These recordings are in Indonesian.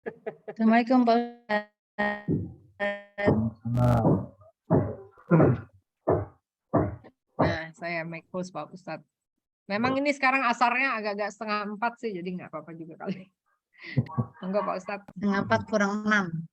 Assalamualaikum Pak Ustadz. Nah, saya make host Pak Ustadz. Memang ini sekarang asarnya agak-agak 3:30 sih, jadi nggak apa-apa juga kali. Enggak Pak Ustadz. 4 kurang 6.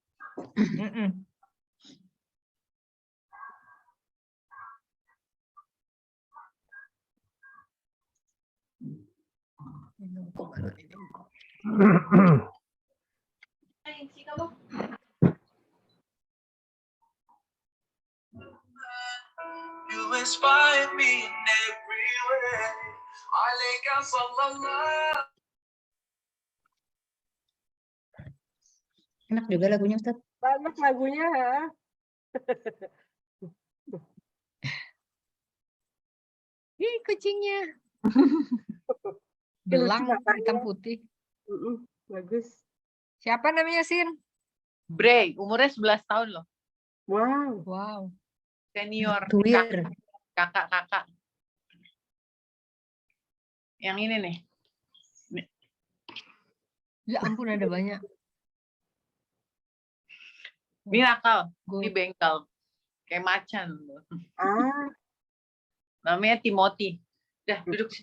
You inspire me in every way. Alaika sallallahu. Enak juga lagunya Ustadz. Banyak lagunya. Ih, kucingnya. Belang hitam putih. Bagus. Siapa namanya, Sin? Bray, umurnya 11 tahun loh. Wow. Wow. Senior. Tuir. Kakak. Yang ini nih. Ya ampun, ada banyak. Ini nakal. Ini bengkel. Kayak macan. Ah. Namanya Timothy. Udah, duduk.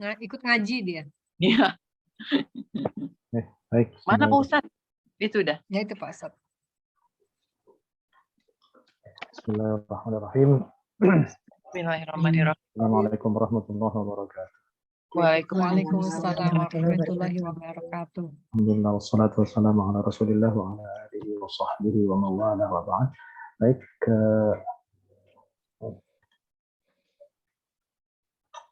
Ikut ngaji dia. Iya. Baik. Mana Pak Ustadz? Itu udah. Ya itu Pak Ustadz. Bismillahirrahmanirrahim. Bismillahirrahmanirrahim. Assalamualaikum warahmatullahi wabarakatuh. Waalaikumsalam warahmatullahi wabarakatuh. Alhamdulillah wassalatu wassalamu ala Rasulillah wa ala alihi wa sahbihi wa man wala wa ba'd. Baik,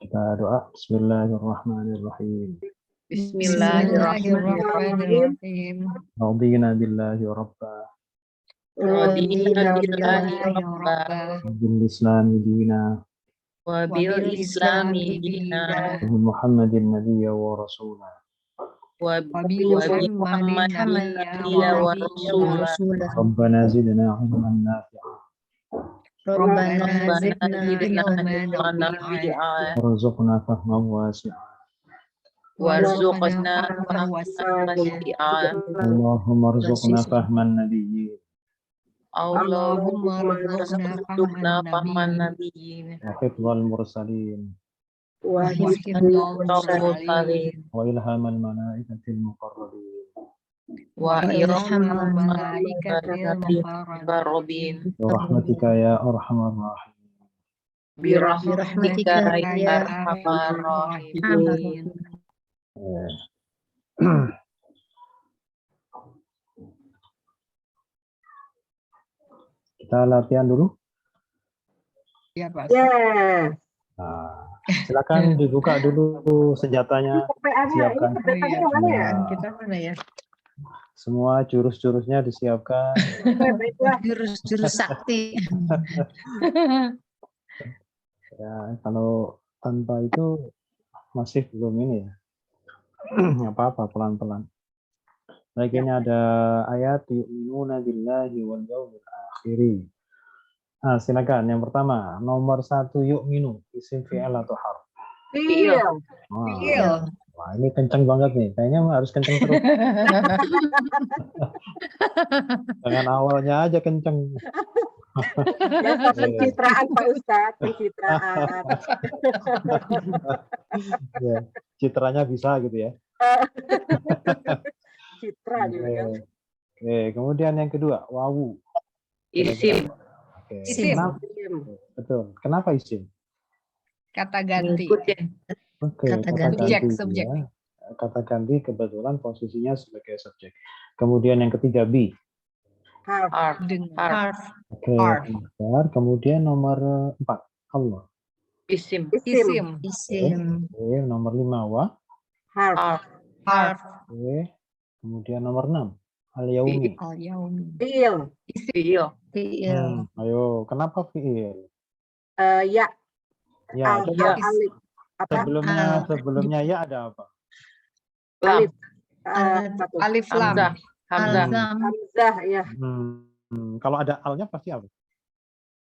kita doa. Bismillahirrahmanirrahim. Bismillahirrahmanirrahim. Radina billahi rabba. Radina billahi rabba. Bil islami dina. Wa bil islami dina. Wa Muhammadin nabiyya wa rasulah. Wa Muhammadin nabiyya wa rasulah. Rabbana zidna ilman nafi'a. Rabbana zidna ilman nafi'a. Warzuqna fahman wasi'a. Warzuqna fahman wasi'a. Allahumma arzuqna fahman nabiyyin. Allahumma rzuqna fahman nabiyyin. Wa hifdzal mursalin. Wah, Wa ilhamal malaikatil muqarrabin. Wa irhamul malaikatil muqarrabin. Bi rahmatika ya arhamar rahimin. Bi rahmatika ya arhamar rahimin. Kita latihan dulu. Ya Pak. Ya. Nah, silakan dibuka dulu senjatanya. Siapkan. Kita mana ya? Semua jurus-jurusnya disiapkan. Jurus sakti. Ya, kalau tanpa itu masih belum ini ya. Nggak apa-apa, pelan-pelan. Baik, ini ada ayat yu'minuna billahi wal yawmil akhir. Nah, silakan. Yang pertama, nomor 1 yu'minu, isim fi'il atau harf. Iya. Wah, ini kenceng banget nih. Kayaknya harus kenceng terus. Dengan awalnya aja kenceng. Pencitraan Pak Ustadz, pencitraan. Ya, citranya bisa gitu ya. Citra juga kan. Oke, kemudian yang kedua, wawu. Isim. Oke. Isim. Betul. Kenapa isim? Kata ganti. Oke, Kata ganti. Subjek. Ya. Kata ganti kebetulan posisinya sebagai subjek. Kemudian yang ketiga B. Harf. Harf. Oke, bentar. Kemudian nomor 4, Allah. Isim. Isim. Oke, nomor 5, wa. Harf. Harf. Oke. Kemudian nomor 6, al-yaumi. Al-yaumi. Fi'il. Fi'il. Ayo, kenapa fi'il? Ya. Ya, coba Alif. Apa? sebelumnya ya ada apa? Lam. Alif lam. Hamzah. Hamzah ya. Kalau ada alnya pasti apa?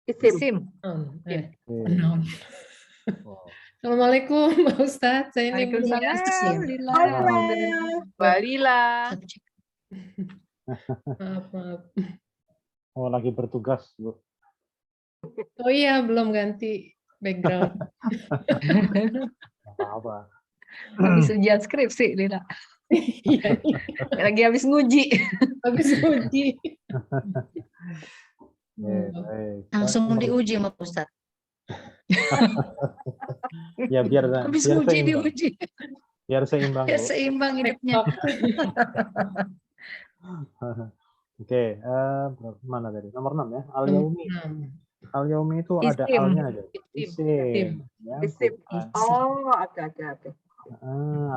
Isim. Oke. Enam. Oh. Assalamualaikum, Pak Ustadz. Saya ini Waalaikumsalam. Lila. Mbak Lila. maaf. Oh, lagi bertugas, Bu. Oh iya, belum ganti background. Nggak apa-apa. Habis ujian skripsi, Lila. Iya, Lagi habis nguji. habis uji. Oke, baik. Langsung Nomor- diuji sama Pak Ustadz. Ya biar Habis biar uji seimbang. diuji. Biar seimbang, Ya Bu. seimbang hidupnya. Oke, mana tadi? Nomor 6 ya. Al-Yaumi. Al-Yaumi itu ada Isim. alnya aja. Isim. Isim. Ya, Isim. bukan. Oh, oke.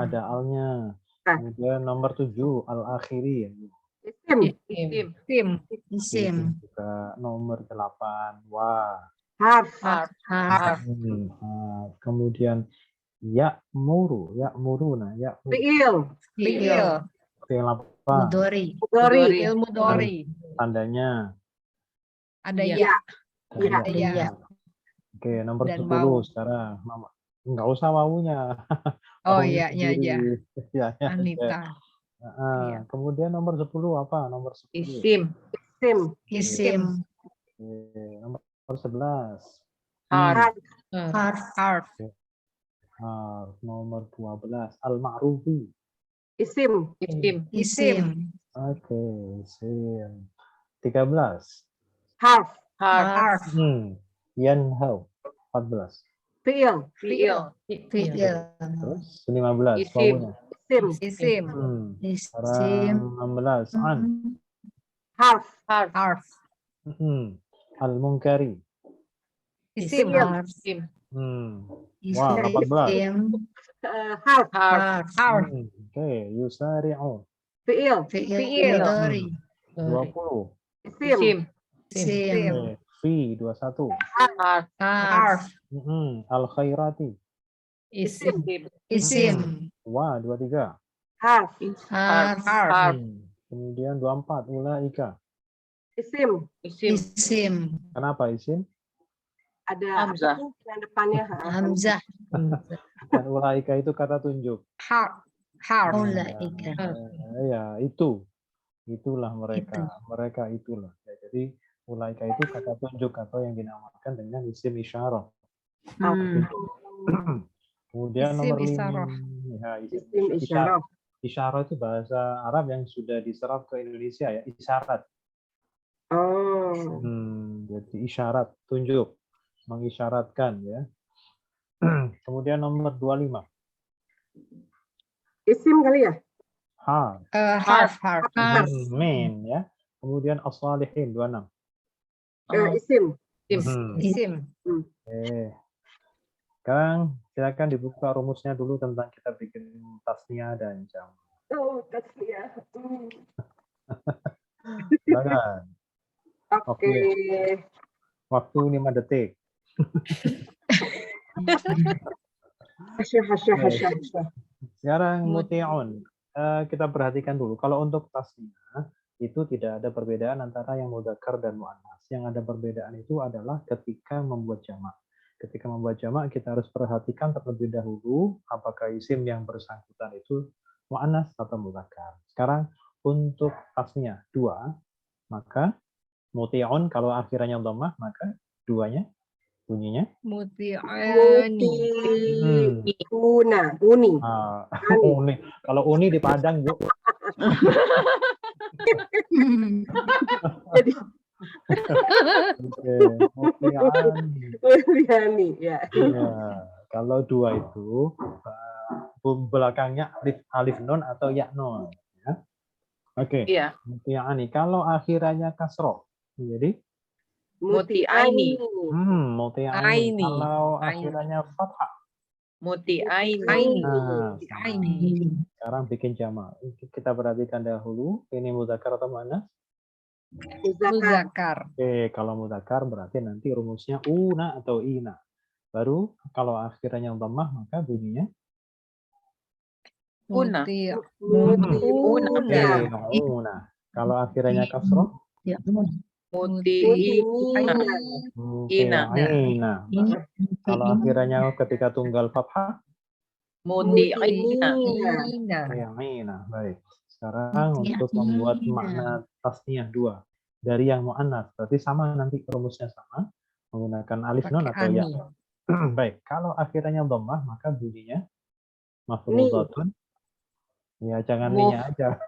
Ada alnya. Ah. Kemudian nomor 7 al-akhiri. Isim. Isim. Tim. Isim. Juga nomor 8 wa. Harf. Harf. Harf. Kemudian ya'muru, ya'muruna, ya'muru. Fiil. Fiil. Fi'il apa? Mudori. Mudhari. Ilmu dori. Tandanya. Ada Iya. ya. Iya. Iya. Iya. Oke, nomor Dan 10 wau. sekarang. Nggak usah wawunya. Oh Wawunya iya, iya. sendiri. Ya, ya, ya. Anita. Iya. Kemudian nomor 10 apa? Nomor 10. Isim. Isim. Isim. Oke, nomor 11. Harf. Harf. Harf. Nomor 12. Al-ma'rufi. Isim. Isim. Isim. Oke, isim. 13. Harf. Harf. Harf. Yanhau. 14. Fiil. Fiil. Fiil. Terus 15. Isim. Wawunya. Isim. Isim. Isim. Sekarang 16. An. Harf. Harf. Harf. Al-munkari. Isim. Fiil. Isim. Wah, 18. Isim. Harf. Harf. Harf. Oke, yusari'u. Fiil. Fiil. Fiil. Mudori. 20. Isim. Isim. Isim. Oke, fi 21. Harf. Harf. Al-khairati. Isim. Isim. Isim. Wa 23. Harf. Harf. Harf. Kemudian 24. Ulaika. Isim. Isim. Isim. Kenapa isim? Ada Hamzah. apa tuh yang depannya? Hamzah. Dan ulaika itu kata tunjuk. Harf. Harf. Ulaika. Ya, itu. Itulah mereka. Mereka itulah. Ya, jadi ulaika itu kata tunjuk atau yang dinamakan dengan isim isyarah. Kemudian Isim nomor 5. isyarah. Ya, Isim isyarah. Isyarah itu bahasa Arab yang sudah diserap ke Indonesia ya, isyarat. Oh. Jadi isyarat, tunjuk, mengisyaratkan ya. Kemudian nomor 25. Isim kali ya? Harf. Harf. Harf. Min ya. Kemudian as-salihin 26. Isim. Isim. Oke. Sekarang silakan dibuka rumusnya dulu tentang kita bikin tasniah dan jam. Oh, tasniah. Silakan. Oke. Waktu 5 detik. Hasya. Sekarang muti'un. Kita perhatikan dulu. Kalau untuk tasniah itu tidak ada perbedaan antara yang mudzakkar dan muannas. Yang ada perbedaan itu adalah ketika membuat jamak. Ketika membuat jamak kita harus perhatikan terlebih dahulu apakah isim yang bersangkutan itu muannas atau mudzakkar. Sekarang untuk tasniah 2, maka muti'un kalau akhirannya dhammah maka duanya bunyinya Muti'ani. Uni. uni. Kalau uni di Padang, Bu. Jadi Oke, Muti'ani. Ya. Iya. Kalau 2 itu belakangnya alif nun atau ya nun. Ya. Oke. Iya. Muti'ani. Kalau akhirannya kasroh, jadi Muti'aini. muti'aini. Kalau akhirannya fathah. Muti'aini. Sekarang bikin jamak. Kita perhatikan dahulu. Ini mudzakkar atau muannas? Mudzakkar. Oke, kalau mudzakkar berarti nanti rumusnya una atau ina. Baru kalau akhirannya dhammah maka bunyinya Una. una. Kalau akhirannya kasroh, Ya. Mutiina. Ina. Ina. Kalau akhirannya ketika tunggal fathah, Mutiina. Ina. Ina. Baik. Sekarang untuk membuat makna tasniyah 2 dari yang mu'annas, berarti sama nanti rumusnya sama, menggunakan alif nun Pakai atau ya. ani. Baik, kalau akhirannya dhammah maka bunyinya mafruḍatun. Ya jangan Muf- ninya aja.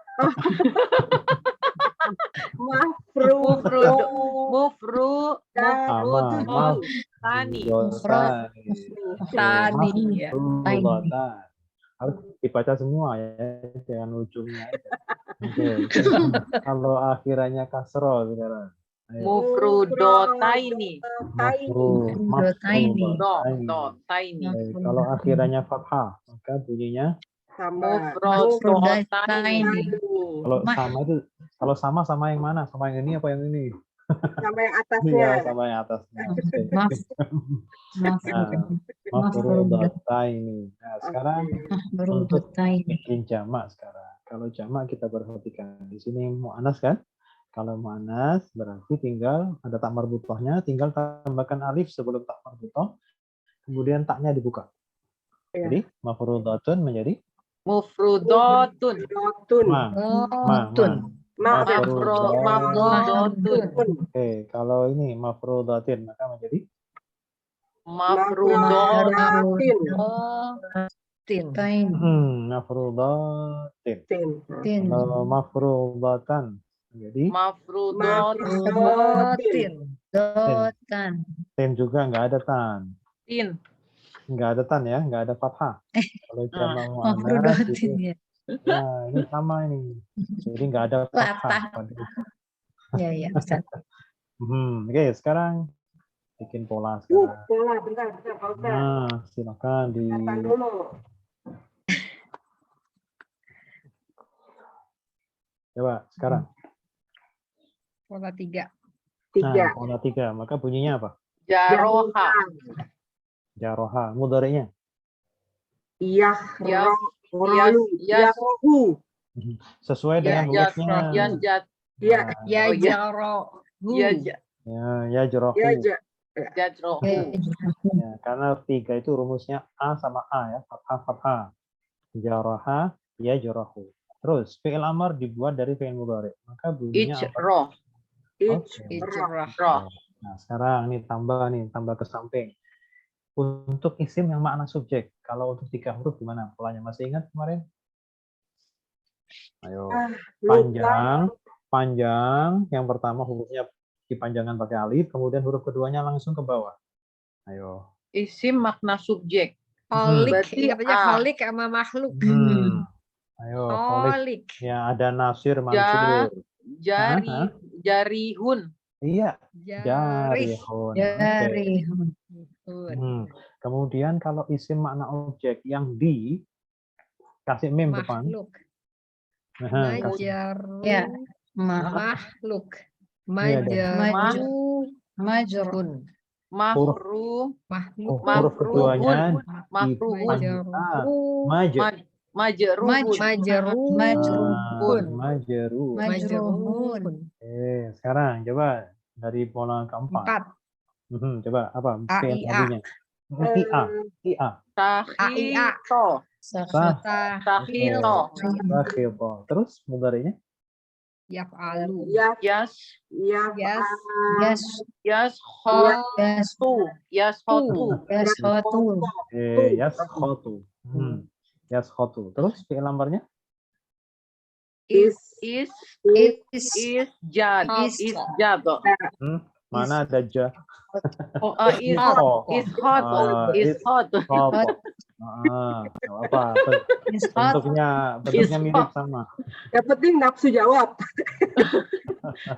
Mufrudo. Sama, Tani. Tani. Ya. Mafruḍatan. Harus dibaca semua ya, jangan ujungnya aja. Oke. Kalau akhirannya kasroh sekarang. Ayo. Mufrudotaini. Mafruḍataini. Dotaini. Baik, kalau akhirannya fathah, maka bunyinya Sama. Mufrodotaini. kalau sama yang mana? Sama yang ini apa yang ini? Sama yang Iya, atasnya. sama yang atasnya. Oke. Mafruḍataini. Mafruḍataini. Nah, sekarang untuk Mafruḍataini. bikin jamak sekarang. Kalau jamak kita perhatikan di sini mu'annas kan? Kalau mu'annas berarti tinggal ada tak marbutohnya, tinggal tambahkan alif sebelum tak marbutoh, kemudian taknya dibuka. Iya. Jadi mafruḍatun menjadi Mufrudotun. Dotun. Mafrudotun. Oke, kalau ini mafruḍatin maka menjadi Mafrudotin. Tin. mafruḍatin. Tin. Kalau mafruḍatan menjadi Mafruḍatin. Dotan. tin juga nggak ada tan. Nggak ada tan ya, nggak ada fathah. Kalau jamak mu'annas Mafruḍatin itu, ya. ya ini sama ini. Jadi nggak ada fathah. Ya, Ustaz. Oke, sekarang bikin pola sekarang. Pola, bentar, Pak Ustaz. Nah, silakan di Catat dulu. coba sekarang. Pola 3. Tiga. Nah, pola 3. Maka bunyinya apa? Jaroha. Jaroha. Mudhari'nya. Yahrohu. Sesuai dengan hurufnya. Ya jaro. Ya jorohu. Jajrohu. Ya, karena 3 itu rumusnya A sama A ya. Fathah. Jaroha, ya jorohu. Terus, fi'il amar dibuat dari fi'il mudhari'. Maka bunyinya apa? Ijrah. Nah, sekarang nih tambah ke samping. Untuk isim yang makna subjek, kalau untuk 3 huruf gimana? Polanya masih ingat kemarin? Ayo. Panjang. Yang pertama hurufnya dipanjangkan pakai alif, kemudian huruf keduanya langsung ke bawah. Ayo. Isim makna subjek. Holik. Berarti Ingat aja holik sama makhluk. Ayo, Holik. Ya, ada nasir, mansur. Jarihun. Iya, Jarih. jarihun. Jarihun. Kemudian kalau isim makna objek yang kasih mim depan. Makhluk. Ya. Makhluk. Majrun. Makhluk. Huruf keduanya Makruhun. Majruhun. Sekarang coba dari pola keempat. 4. Coba apa? A-I-A. Tahito. Sakhito. Terus mudhari'nya? Yaf'alu. Yaskhotu. Terus fi'il amarnya? Isjad. Mana ada ja? Apa? Bentuknya mirip sama. Yang penting nafsu jawab.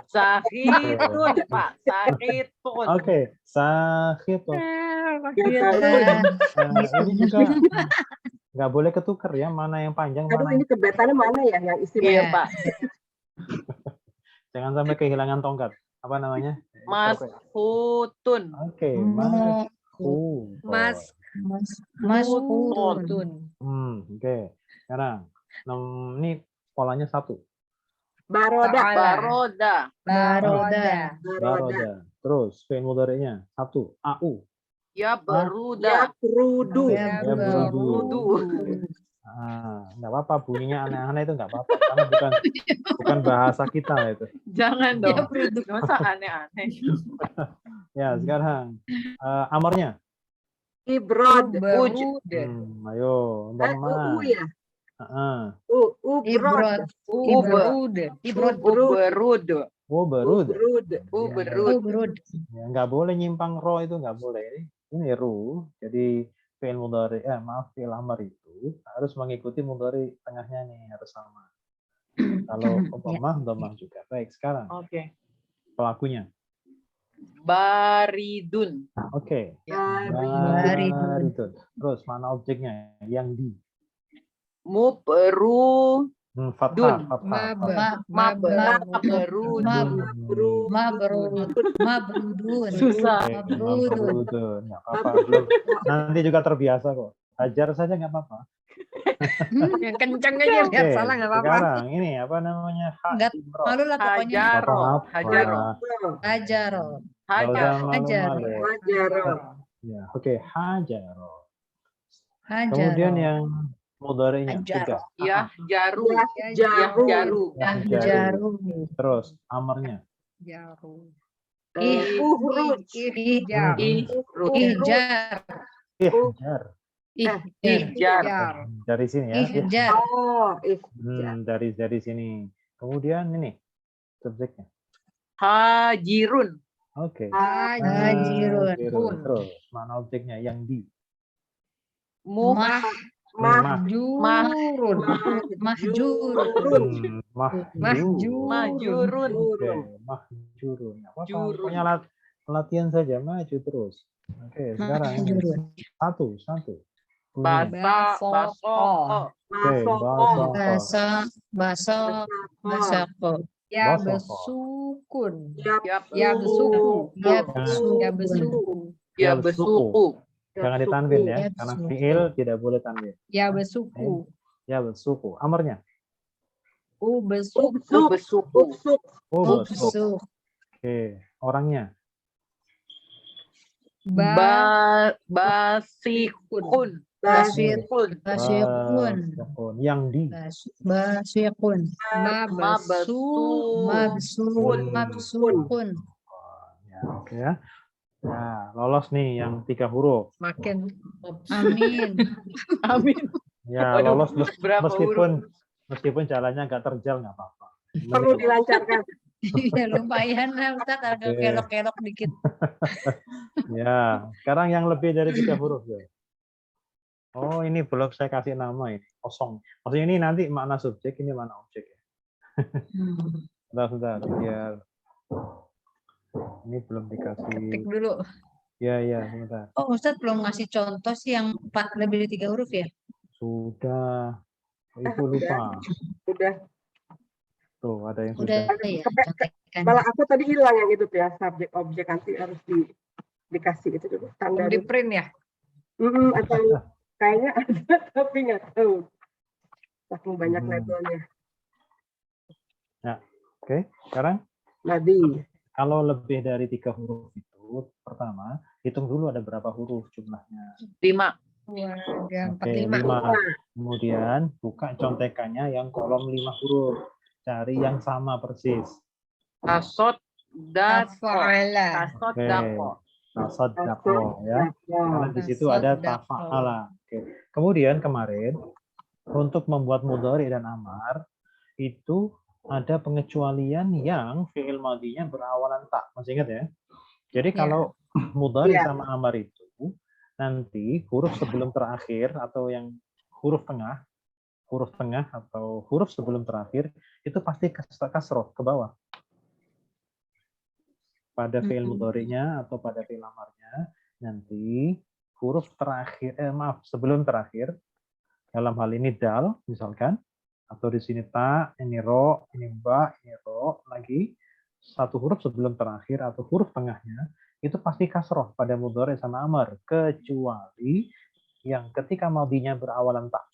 Sahitun, Pak. Sahitun. Oke, sahitun. Ini juga nggak boleh ketukar ya, mana yang panjang, Aduh, mana ini kebetannya mana ya yang Iya, istimewa? Pak. Jangan sampai kehilangan tongkat. Apa namanya? Mashutun. Oke, Mashutun. Oke, sekarang ini polanya 1. Baroda. Ta'ala. Baroda. Baroda. Baroda. Terus fi'il mudhari'nya 1. Au. Ya beruda. Yakrudu. Ya berudu. Nggak apa-apa bunyinya aneh-aneh itu nggak apa-apa karena bukan bahasa kita itu. Jangan dong. Masa aneh-aneh. Ya sekarang amarnya. Ibrod. Uberud. Ayo U ya. Ibrod. Ubrod. Ibrod. Uberud. Uberud. Uberud. Ibrod. Ya, nggak boleh nyimpang ro itu nggak boleh. Ini ru. Jadi fi'il mudhari fi'il amar itu harus mengikuti mudhari tengahnya nih harus sama. Kalau dhammah juga. Baik, sekarang Oke. pelakunya. Baridun. Oke. Baridun. Terus mana objeknya? Yang di. Muberu. Fathah. Maberud. Mabrudun. Susah. Mabrudun. Nggak apa-apa. Belum. Nanti juga terbiasa kok. Ajar saja nggak apa-apa. Yang kenceng aja biar Oke, salah nggak apa-apa. sekarang ini apa namanya? Nggak malu lah pokoknya. Hajaro. Hajaro. Hajaro. Hajaro. Hajaro. Ya, oke, hajaro. Hajaro. Kemudian yang mudhari'nya Hajaro. 3. Ya jaru. Jaru. Jaru. Jaru. Terus amarnya. Jaru. Uhrud. Ihjar. Ihjar. Ihjar. Ihjar. Dari sini ya. Ihjar. Oh, Dari sini. Kemudian ini subjeknya. Hajirun. Oke. Hajirun. Terus mana objeknya? Yang di. Mahjurun. Mahjurun. Mahjurun. Oke, mahjurun. Nggak apa-apa. Pokoknya latihan saja maju terus. Oke, sekarang ini. Satu. Baso. Basako. Ya Basoko. besukun. Ya besuku. Ya besuku. Jangan ditanwin ya, karena fiil tidak boleh tanwin. Ya besuku. Ya besuku. Amarnya. Ubesuk. Besuku. Ubesuk. Oke, orangnya. Basikun. Basyikun. Yang di. Basyikun. Mabsukun. Ya, oke ya. Nah, lolos nih yang 3 huruf. Makin. Amin. Amin. Ya, Waduh, lolos berapa meskipun jalannya agak terjal nggak apa-apa. perlu dilancarkan. Ya lumayan lah Ustaz, agak kelok-kelok dikit. Ya, sekarang yang lebih dari 3 huruf ya. Oh, ini belum saya kasih nama ini, kosong. Maksudnya ini nanti makna subjek, ini makna objek ya. Sebentar, biar ini belum dikasih. Ketik dulu. Ya, sebentar. Oh Ustaz belum ngasih contoh sih yang 4 lebih dari 3 huruf ya? Sudah. Ibu lupa. Udah. Tuh, ada yang Udah sudah. ya, contekan. Malah aku tadi hilang yang itu tuh ya, subjek objek nanti harus dikasih itu dulu tanda. Di print ya. Atau kayaknya ada tapi nggak tahu. Saking banyak labelnya. Ya, oke. Sekarang Nadi. kalau lebih dari 3 huruf itu, pertama hitung dulu ada berapa huruf jumlahnya. 5. Ada Oke, 5. Kemudian buka contekannya yang kolom 5 huruf. Cari yang sama persis. Tasod dako. Fa'ala. Tasod Oke. dako. Tasaddaqo ya. Karena di situ ada tafa'ala. Oke. Kemudian kemarin untuk membuat mudhari dan amar itu ada pengecualian yang fi'il madhinya berawalan ta. Masih ingat ya? Jadi kalau mudhari sama amar itu nanti huruf sebelum terakhir atau yang huruf tengah atau huruf sebelum terakhir itu pasti kasroh ke bawah. Pada fi'il mudhari'nya atau pada fi'il amarnya nanti huruf terakhir sebelum terakhir dalam hal ini dal misalkan atau di sini ta, ini ro, ini ba, ini ro lagi satu huruf sebelum terakhir atau huruf tengahnya itu pasti kasroh pada mudhari sama amar kecuali yang ketika madhinya berawalan ta.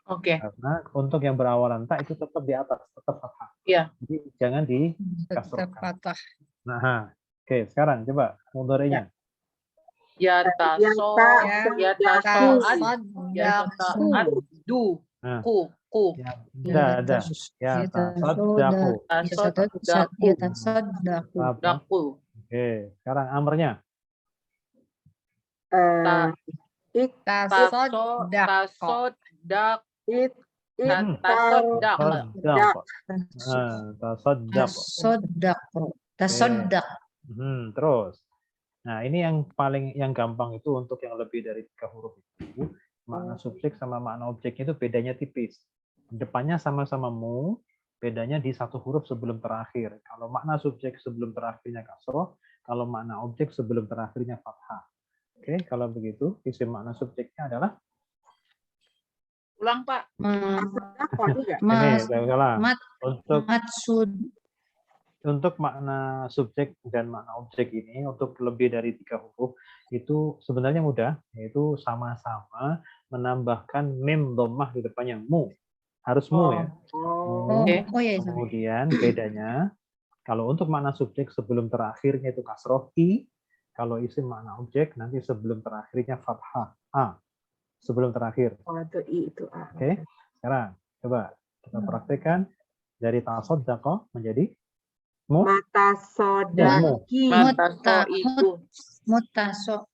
Oke. Karena untuk yang berawalan ta itu tetap di atas, tetap fathah. Iya. Jadi jangan di Tetap kasrohkan. patah. Nah, oke, sekarang coba mudhari'nya. Ya Yang taso, tak ya sedang tasoad, ya Tasaddaku. tasoad, du, Nah, ku, ya, Ya ada. Ya, tasaddaku. tasodaku, Yatasaddaku. Apa? daku, Oke, sekarang amrnya. ik taso, tasodak, it tasodak, Tasaddaq. Tasaddaq. Tasaddaku. Tasaddaq. Terus. Nah, ini yang gampang itu untuk yang lebih dari 3 huruf itu. Makna subjek sama makna objeknya itu bedanya tipis. Depannya sama-sama mu, bedanya di 1 huruf sebelum terakhir. Kalau makna subjek sebelum terakhirnya kasroh, kalau makna objek sebelum terakhirnya fathah. Oke, kalau begitu, isim makna subjeknya adalah ulang Pak. ini, saya salah. Untuk Maksud. Untuk makna subjek dan makna objek ini, untuk lebih dari 3 huruf, itu sebenarnya mudah, yaitu sama-sama menambahkan mim dhammah di depannya, mu. Harus mu ya. Mu. Oh iya. Kemudian bedanya, kalau untuk makna subjek sebelum terakhirnya itu kasroh, i. Kalau isim makna objek, nanti sebelum terakhirnya fathah, a. Sebelum terakhir. Oke, sekarang coba kita praktekkan dari tasaddaq menjadi mu. mata sodaki Mataso itu. Mutaso.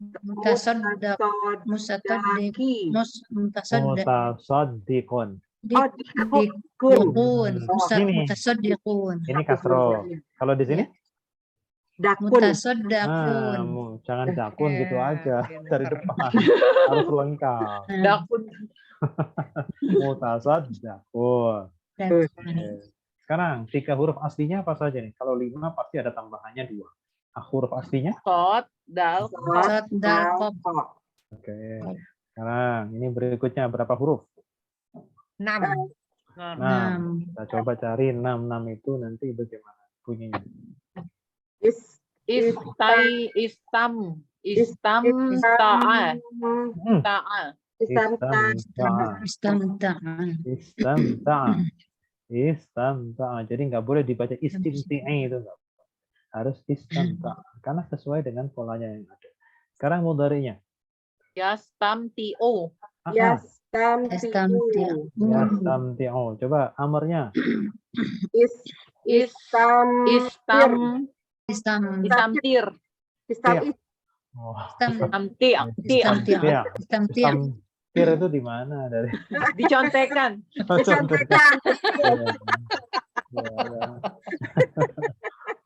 Mutasaddaq. Musaddaqi. Mutasaddiqun. Dikun. Ini. Mutasaddiqun. Ini kasroh. Kalau di sini? dakun Mutasaddaqun. Jangan dakun gitu aja dari depan. Harus lengkap. Dakun. Mutasaddaqun. Dan- Sekarang 3 huruf aslinya apa saja nih? Kalau 5 pasti ada tambahannya 2. Huruf aslinya? Sod, dal, Tasaddaq. Oke. Sekarang ini berikutnya berapa huruf? 6. 6. Kita coba cari 6 itu nanti bagaimana bunyinya. istai, istam, ta'a, ta'a. Istamta'a. Jadi nggak boleh dibaca istimti'i itu nggak. Harus istamta'a karena sesuai dengan polanya yang ada. Sekarang mudhari'nya. Yastamti'u. Yastamti'u. Coba amarnya. Istamtir. Oh. Istamtir itu di mana dari? Dicontekan.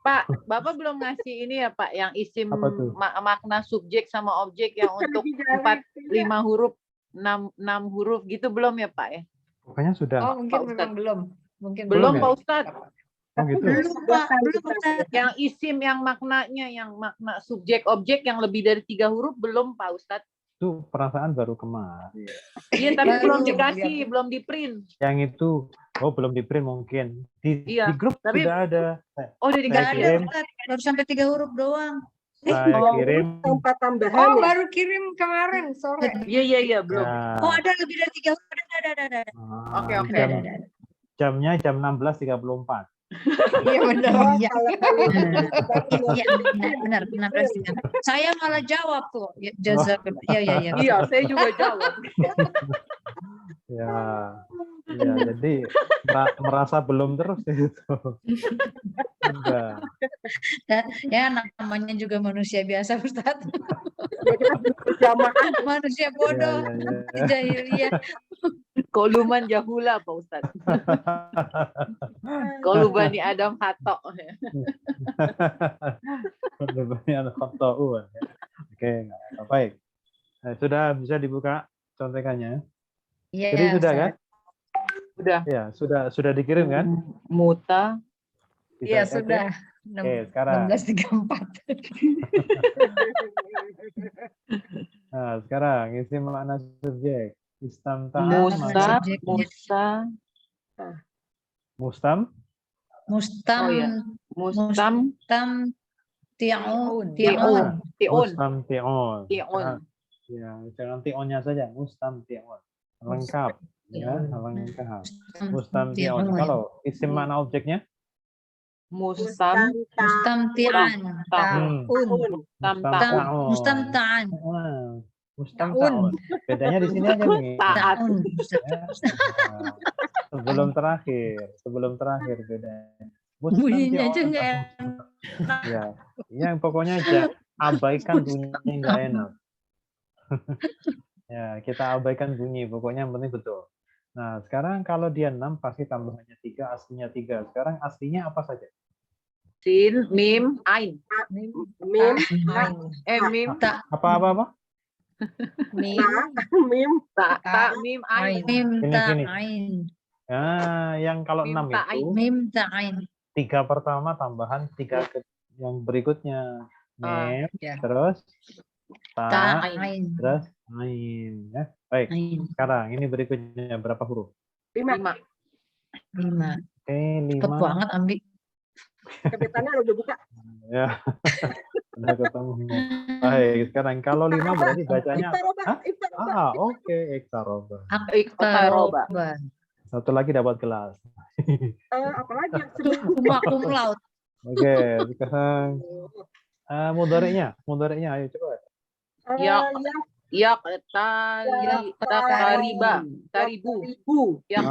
Pak, Bapak belum ngasih ini ya Pak, yang isim makna subjek sama objek yang untuk 4-5 huruf, 6 huruf gitu belum ya Pak ya? Pokoknya sudah. Oh, mungkin memang belum. Mungkin Belum ya? Pak Ustadz. Oh gitu. Yang isim yang maknanya, yang makna subjek objek yang lebih dari 3 huruf belum Pak Ustadz. Itu perasaan baru kemarin. Iya, tapi belum dikasih, belum di print. Yang itu, belum di print mungkin. Di grup tapi, sudah ada. Oh, udah dikasih. Baru sampai 3 huruf doang. Saya kirim. Tanpa tambahan. Baru kirim kemarin sore. Iya, belum. Ya. Oh, ada lebih dari 3 huruf. Ada. Oke. Jamnya jam 16.34. Iya benar. Iya, benar. Saya malah jawab tuh. Jazakallah. Iya. Iya, saya juga jawab. Ya, jadi merasa belum terus itu. Enggak. Ya, namanya juga manusia biasa, Ustaz. Manusia Ya, bodoh. Jahiliyah. Koluman jahula Pak Ustaz. Kolubani Adam hato. Kolubani Adam hato. Oke, baik. Sudah bisa dibuka contekannya? Iya. Jadi sudah kan? Sudah. Ya, sudah dikirim kan? Muta. Iya, sudah. Oke, sekarang. 16.34. Nah, sekarang isi makna subjek. Istamta'a. Mustam. Mustam. Oh, ya. Mustam. Ti'un. Mustam ti'un. Ti'un. Ya, jangan ti'unnya saja. Mustam ti'un. lengkap. Ya, lengkap. Mustamti'un. Kalau isim makna objeknya? Mustamti'an. Mustamta'an. Mustamta'un. Bedanya di sini aja nih. Ta'un. Sebelum terakhir bedanya. Bunyinya aja Mustamti'un. nggak Ya, yang pokoknya aja abaikan bunyinya nggak enak. Ya, kita abaikan bunyi, pokoknya yang penting betul. Nah, sekarang kalau dia 6 pasti tambahannya 3, aslinya 3. Sekarang aslinya apa saja? Sin, mim, ain. Mim, Mim, Apa? Mim. mim, ta, mim, ain. Mim Sini. ta'ain. Nah, yang kalau 6 Mim, ta'ain. itu Mim ta'ain. 3 pertama tambahan 3 yang berikutnya. Mim, ya. terus ta, Ta'ain. terus ain. Ya. Baik, Ain. sekarang ini berikutnya berapa huruf? 5. 5. Oke, Cepet 5. banget Ambi. Kebetannya udah buka. Ya. Udah ketemu. Baik, sekarang kalau 5 berarti bacanya Iftaroba, iftaroba. oke, iktaroba. Iktaroba. Satu lagi dapat gelas. Apalagi yang sebelum Summa cum laude. Oke, sekarang mudhari'nya ayo coba. Ya. ya Tariba. Taribu. Yang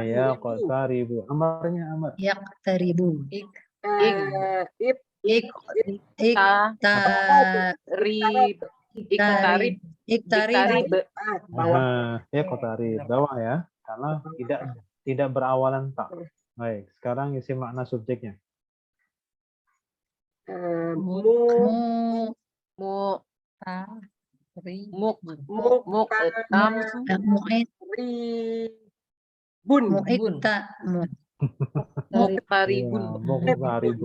Ya, qataribu. Amarnya amar. Yaqtaribu. Iktarib. Iktarib. Ya qatarib. Bawah ya, karena tidak berawalan tak. Baik, sekarang isi makna subjeknya. Mu. Muktam. Muktaribun.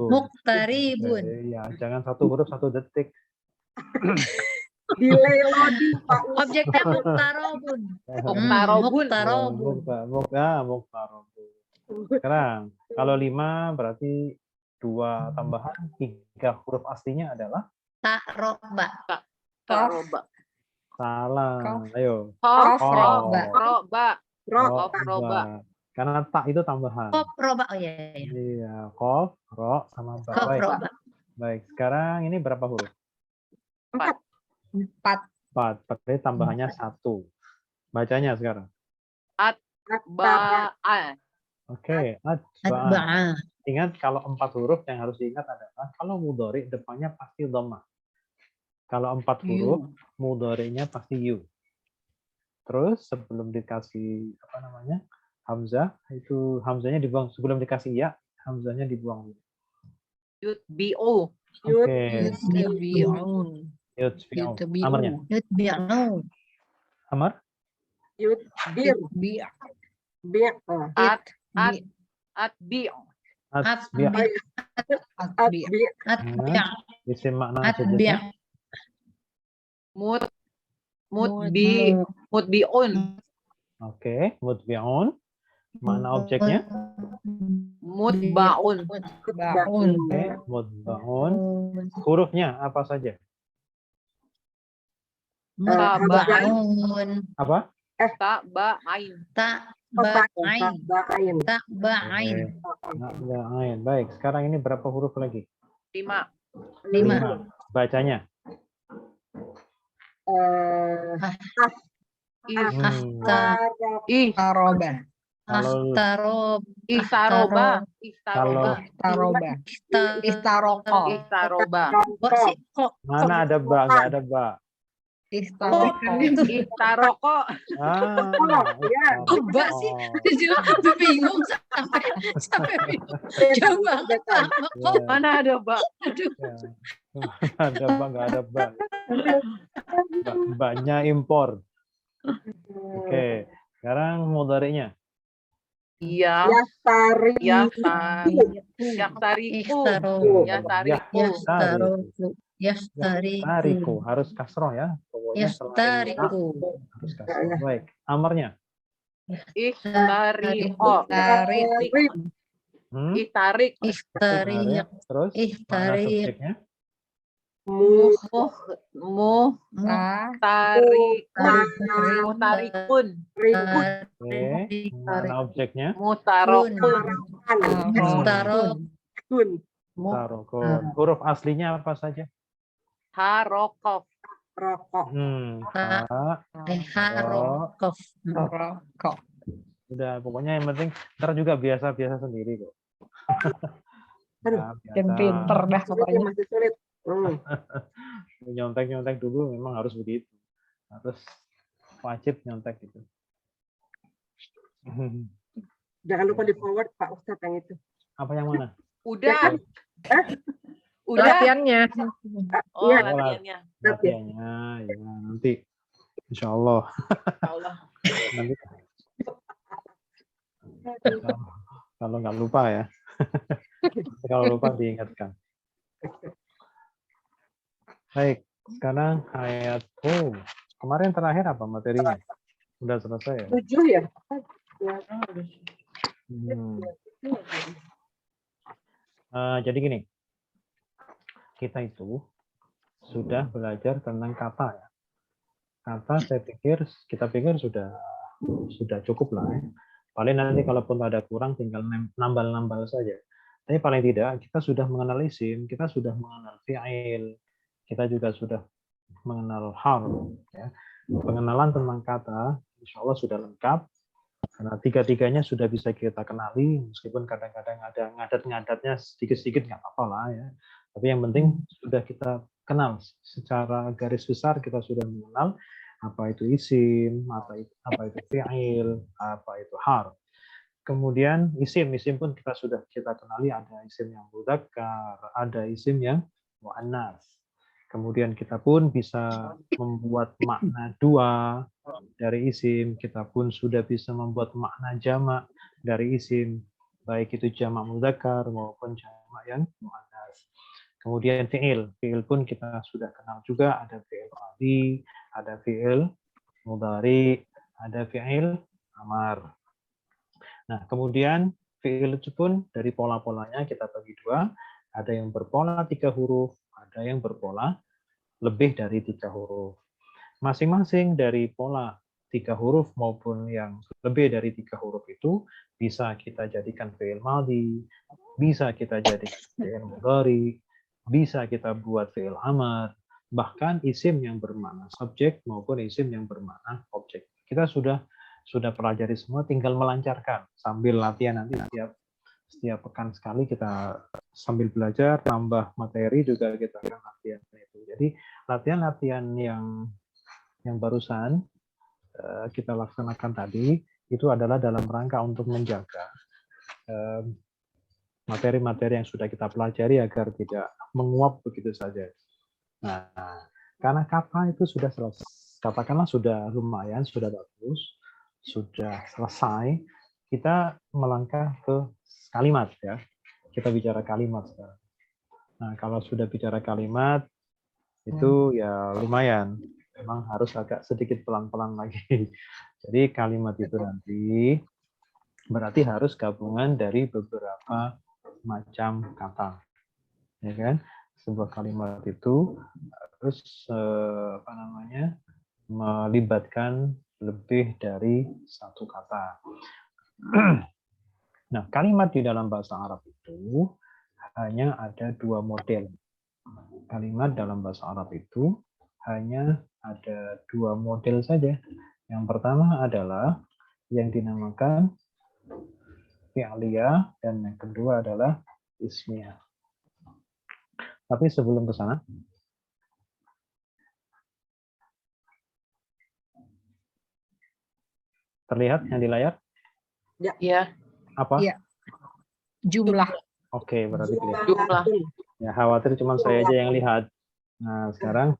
Muqtaribun. Ya, jangan satu huruf 1 detik. delay loading Pak. Objeknya muqtarobun. Muktarobun. Muqtarobun. Sekarang kalau 5 berarti 2 tambahan 3 huruf aslinya adalah Ta'roba. Taroba. salah. Ayo. Roba. Roba. Karena tak itu tambahan. Kop roba. Oh iya. Iya, qaf, ro sama ba. Kop Baik. roba. Baik, sekarang ini berapa huruf? 4. 4. Berarti tambahannya 1. Bacanya sekarang. Ba'a. Oke, atba'a. Atba'a. Ingat kalau 4 huruf yang harus diingat adalah kalau mudhari depannya pasti dhammah. Kalau 4 huruf mudhari'nya pasti yu. Terus sebelum dikasih hamzah, itu hamzahnya dibuang. Sebelum dikasih ya, hamzahnya dibuang. Yutbi'u. Oke. Yutbi'un. Yutbi'u. Amarnya. Yutbi'u. Amar? Bir. Atbi'u. Atbi'a. Atbi'a. Isim makna subjeknya. Mutbi'un. Oke, mutbi'un. Mana objeknya? Mutba'un. Oke, mutba'un. Hurufnya apa saja? Mutba'un. Apa? Ta'ba'ain. Ta'ba'ain. Ta'ba'ain. Ta'ba'ain. Ta'ba'ain. Baik, sekarang ini berapa huruf lagi? 5. 5. Bacanya. Taroba. Ahtarob. Istaroba. Istaroba. Kok sih? Kok? Mana ada ba? Nggak ada ba. Istaroko. Kok ba sih? Juga bingung sampai bingung. Jauh banget. Kok? Mana ada ba? Aduh. Ada ba? Nggak ada ba. Banyak impor. Oke, sekarang mudhari'nya. Yaktariku. Yastariku. Harus kasroh ya. Yastariku. Harus kasroh. Baik. Amarnya. Istariko. Hmm? Istarik. Istarik. Terus mana Istarik. subjeknya? Muhtarikun. Oke. Mana objeknya? Mutarokun. Mustarokun. Tarokun. Huruf aslinya apa saja? Harokof. Rokok. Harokof. Rokok. Udah, pokoknya yang penting ntar juga biasa-biasa sendiri kok. Aduh, Yang pinter dah pokoknya. masih sulit. Nyontek-nyontek dulu memang harus begitu. Harus wajib nyontek gitu. Jangan lupa di forward Pak Ustadz yang itu. Apa yang mana? Udah. Udah. Latihannya. Oh, Iya. latihannya. Latihannya ya nanti. Insya Allah. Allah. Nanti kalau nggak lupa ya. Kalau lupa diingatkan. Baik, sekarang ayat kemarin terakhir apa materinya? Udah selesai ya? 7 ya? Jadi gini, kita itu sudah belajar tentang kata ya. Kata kita pikir sudah cukup lah ya. Paling nanti kalaupun ada kurang tinggal nambal-nambal saja. Tapi paling tidak kita sudah mengenal isim, kita sudah mengenal fi'il, kita juga sudah mengenal harf. Ya. Pengenalan tentang kata, insya Allah sudah lengkap. Karena tiga-tiganya sudah bisa kita kenali, meskipun kadang-kadang ada ngadat-ngadatnya sedikit-sedikit nggak apa-apa lah ya. Tapi yang penting sudah kita kenal secara garis besar, kita sudah mengenal apa itu isim, apa itu fi'il, apa itu harf. Kemudian isim pun kita kenali, ada isim yang mudzakkar, ada isim yang muannas. Kemudian kita pun bisa membuat makna dua dari isim, kita pun sudah bisa membuat makna jamak dari isim, baik itu jamak mudzakkar maupun jamak yang muannas. Kemudian fi'il pun kita sudah kenal juga, ada fi'il madhi, ada fi'il mudhari, ada fi'il amar. Nah, kemudian fi'il itu pun dari pola-polanya kita bagi dua, ada yang berpola 3 huruf, ada yang berpola lebih dari 3 huruf. Masing-masing dari pola 3 huruf maupun yang lebih dari 3 huruf itu bisa kita jadikan fi'il madhi, bisa kita jadikan fi'il mudhari, bisa kita buat fi'il amar, bahkan isim yang bermakna subjek maupun isim yang bermakna objek. Kita sudah pelajari semua, tinggal melancarkan sambil latihan nanti setiap pekan sekali kita sambil belajar, tambah materi juga kita akan latihan itu. Jadi latihan-latihan yang barusan kita laksanakan tadi itu adalah dalam rangka untuk menjaga materi-materi yang sudah kita pelajari agar tidak menguap begitu saja. Nah, karena kata itu sudah selesai, katakanlah sudah lumayan, sudah bagus, sudah selesai, kita melangkah ke kalimat ya. Kita bicara kalimat sekarang. Nah, kalau sudah bicara kalimat itu ya lumayan, memang harus agak sedikit pelan-pelan lagi. Jadi kalimat itu nanti berarti harus gabungan dari beberapa macam kata, ya kan? Sebuah kalimat itu harus melibatkan lebih dari satu kata. Nah, kalimat di dalam bahasa Arab itu hanya ada 2 model. Kalimat dalam bahasa Arab itu hanya ada 2 model saja. Yang pertama adalah yang dinamakan fi'liyah dan yang kedua adalah ismiyah. Tapi sebelum ke sana, terlihat yang di layar? Ya. Apa? Ya. Jumlah. Oke, berarti kelihatan. Jumlah. Ya, khawatir cuma saya aja yang lihat. Nah, sekarang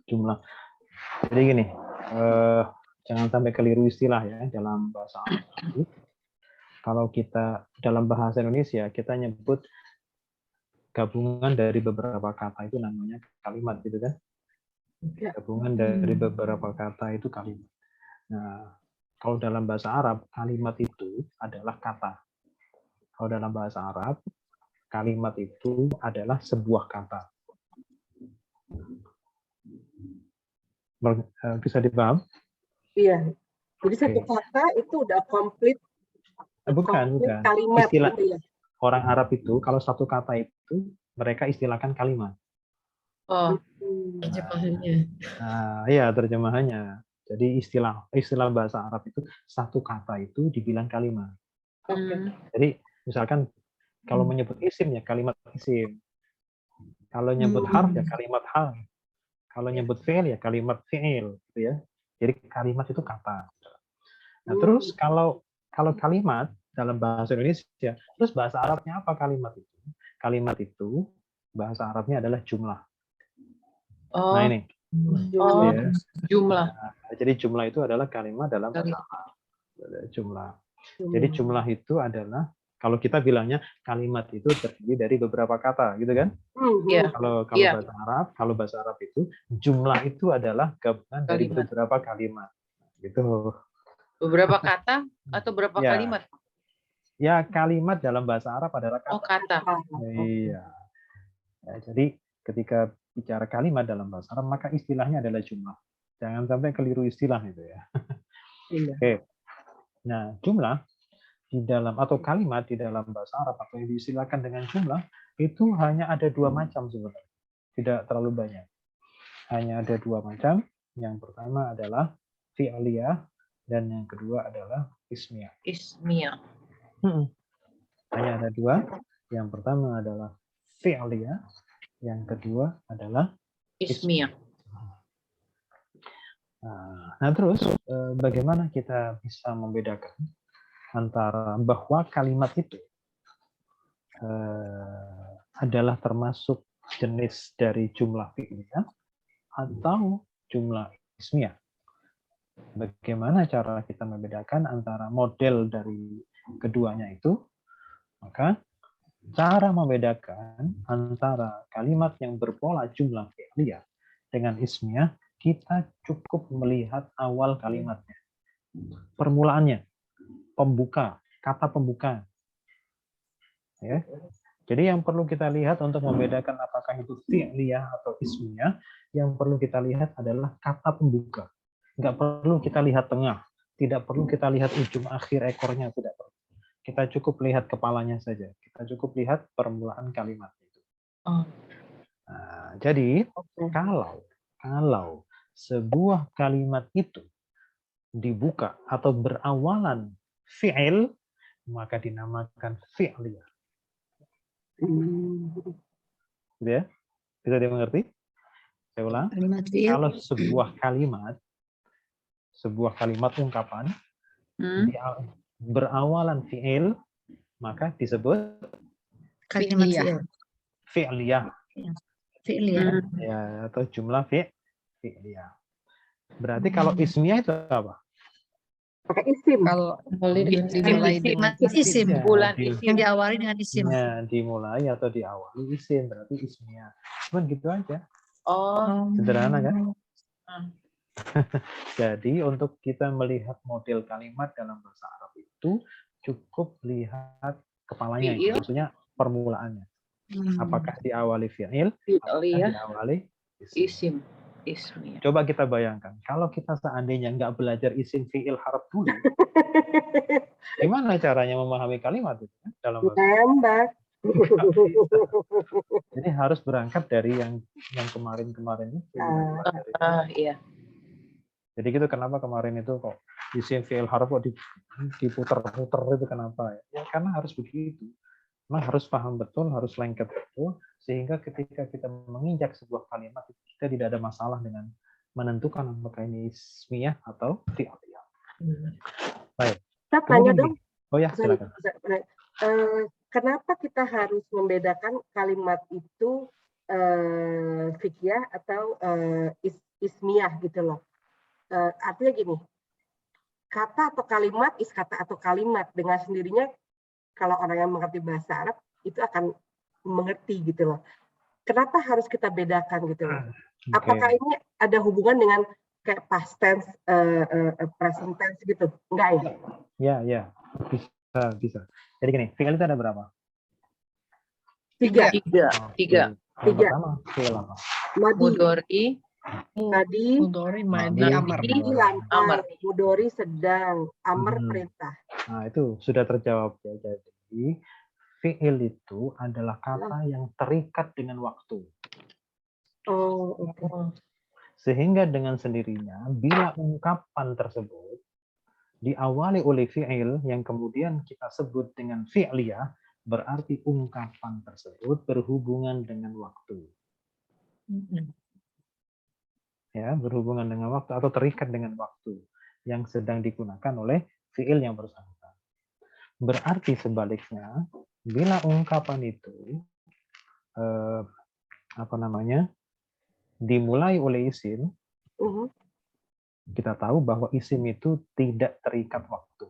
jumlah. Jadi gini, jangan sampai keliru istilah ya dalam bahasa Arab. Kalau kita dalam bahasa Indonesia, kita nyebut gabungan dari beberapa kata itu namanya kalimat, gitu kan? Gabungan dari beberapa kata itu kalimat. Nah, kalau dalam bahasa Arab, kalimat itu adalah kata. Kalau dalam bahasa Arab, kalimat itu adalah sebuah kata. Bisa dipaham? Iya. Jadi satu kata itu udah komplit. Bukan. Kalimat. Istilah gitu ya. orang Arab itu kalau satu kata itu mereka istilahkan kalimat. Oh, Terjemahannya. Nah, iya terjemahannya. Jadi istilah bahasa Arab itu satu kata itu dibilang kalimat. Jadi misalkan kalau menyebut isim ya kalimat isim. Kalau nyebut harf ya kalimat harf. Kalau nyebut fi'il ya kalimat fi'il, gitu ya. Jadi kalimat itu kata. Nah, terus kalau kalimat dalam bahasa Indonesia, terus bahasa Arabnya apa kalimat itu? Kalimat itu bahasa Arabnya adalah jumlah. oh, Nah, ini. oh, Ya. jumlah. Nah, jadi jumlah itu adalah kalimat dalam bahasa Arab. Jumlah. Jadi jumlah itu adalah kalau kita bilangnya kalimat itu terdiri dari beberapa kata, gitu kan? Iya. Kalau Iya. bahasa Arab itu jumlah itu adalah gabungan dari Kalimat. beberapa kalimat. Gitu. Beberapa kata atau berapa Ya. kalimat? Ya, kalimat dalam bahasa Arab adalah kata. Oh, kata. Iya. Ya, jadi ketika bicara kalimat dalam bahasa Arab, maka istilahnya adalah jumlah. Jangan sampai keliru istilah itu ya. Iya. Oke. Nah, jumlah di dalam atau kalimat di dalam bahasa Arab atau yang diistilahkan dengan jumlah itu hanya ada dua macam sebenarnya, tidak terlalu banyak. Hanya ada dua macam. Yang pertama adalah fi'liyah dan yang kedua adalah ismiyah. Ismiyah. Hanya ada dua. Yang pertama adalah fi'liyah, yang kedua adalah Ismiyah. Nah, terus bagaimana kita bisa membedakan antara bahwa kalimat itu adalah termasuk jenis dari jumlah fi'liyah atau jumlah ismiyah? Bagaimana cara kita membedakan antara model dari keduanya itu? Maka cara membedakan antara kalimat yang berpola jumlah fi'liyah dengan ismiyah, kita cukup melihat awal kalimatnya, permulaannya, pembuka, kata pembuka. Ya. Jadi yang perlu kita lihat untuk membedakan apakah itu fi'liyah atau ismiyah, yang perlu kita lihat adalah kata pembuka. Nggak perlu kita lihat tengah, tidak perlu kita lihat ujung akhir ekornya, tidak perlu. Kita cukup lihat kepalanya saja. Kita cukup lihat permulaan kalimat itu. Nah, jadi kalau sebuah kalimat itu dibuka atau berawalan fi'il, maka dinamakan fi'liyah. Gitu ya? Bisa dimengerti? Saya ulang. Kalau sebuah kalimat ungkapan berawalan fi'il, maka disebut Kalimat fi'liyah. fi'liyah. Ya, atau jumlah fi'liyah. Berarti kalau ismiyah itu apa? Pakai isim. Kalau Dimulai dengan isim. Bulan Ya, isim. Yang diawali dengan isim. Ya, dimulai atau diawali isim, berarti ismiyah. Cuman gitu aja. Oh. Sederhana kan? Jadi untuk kita melihat model kalimat dalam bahasa Arab itu cukup lihat kepalanya, maksudnya permulaannya. Apakah diawali fi'il, apakah diawali isim. Ismiyah. Coba kita bayangkan, kalau kita seandainya nggak belajar isim fi'il harf dulu, gimana caranya memahami kalimat itu dalam bahasa Nembak. Jadi harus berangkat dari yang kemarin-kemarin itu. Iya. Jadi gitu, kenapa kemarin itu kok isim fi'il harf kok diputer-puter itu kenapa ya? Ya karena harus begitu. Memang harus paham betul, harus lengket betul, sehingga ketika kita menginjak sebuah kalimat kita tidak ada masalah dengan menentukan apakah ini ismiyah atau fi'liyah. Baik. Saya tanya dong. Oh ya, silakan. Kenapa kita harus membedakan kalimat itu fiqhiyah atau ismiyah gitu loh? Artinya gini, kata atau kalimat, kata atau kalimat dengan sendirinya, kalau orang yang mengerti bahasa Arab itu akan mengerti gitu loh. Kenapa harus kita bedakan gitu loh? Apakah ini ada hubungan dengan kayak past tense, present tense gitu? Enggak ya? Ya, bisa. Jadi gini, fi'il itu ada berapa? 3. Tiga. Yang 3. pertama fi'il apa? Madi. Mudori, Madi. Mudhari, madi, Madi. amar. Madi lancar. Amar. Mudori sedang. Amar Mhm. perintah. Nah, itu sudah terjawab ya. Jadi fi'il itu adalah kata yang terikat dengan waktu. Oh, oke. Sehingga dengan sendirinya bila ungkapan tersebut diawali oleh fi'il yang kemudian kita sebut dengan fi'liyah, berarti ungkapan tersebut berhubungan dengan waktu. Ya, berhubungan dengan waktu atau terikat dengan waktu yang sedang digunakan oleh fi'il yang bersangkutan. Berarti sebaliknya, bila ungkapan itu dimulai oleh isim, kita tahu bahwa isim itu tidak terikat waktu.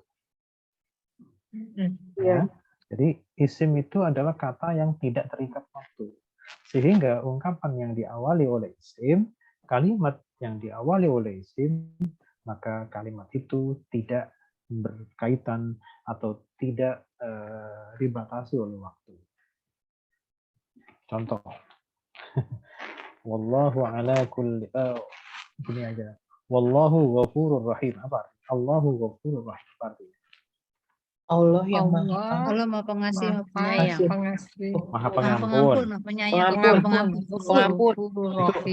Ya. Jadi isim itu adalah kata yang tidak terikat waktu. Sehingga ungkapan yang diawali oleh isim, kalimat yang diawali oleh isim, maka kalimat itu tidak berkaitan atau tidak dibatasi oleh waktu. Contoh. Wallahu ala kulli gini aja. Wallahu ghafurur rahim. Apa? Allahu ghafurur rahim. Artinya. Allah yang Allah Maha Pengasih, Maha Penyayang. Pengasih. Maha Maha pengampun. Pengampun, Maha Penyayang. Pengampun. Pengampun.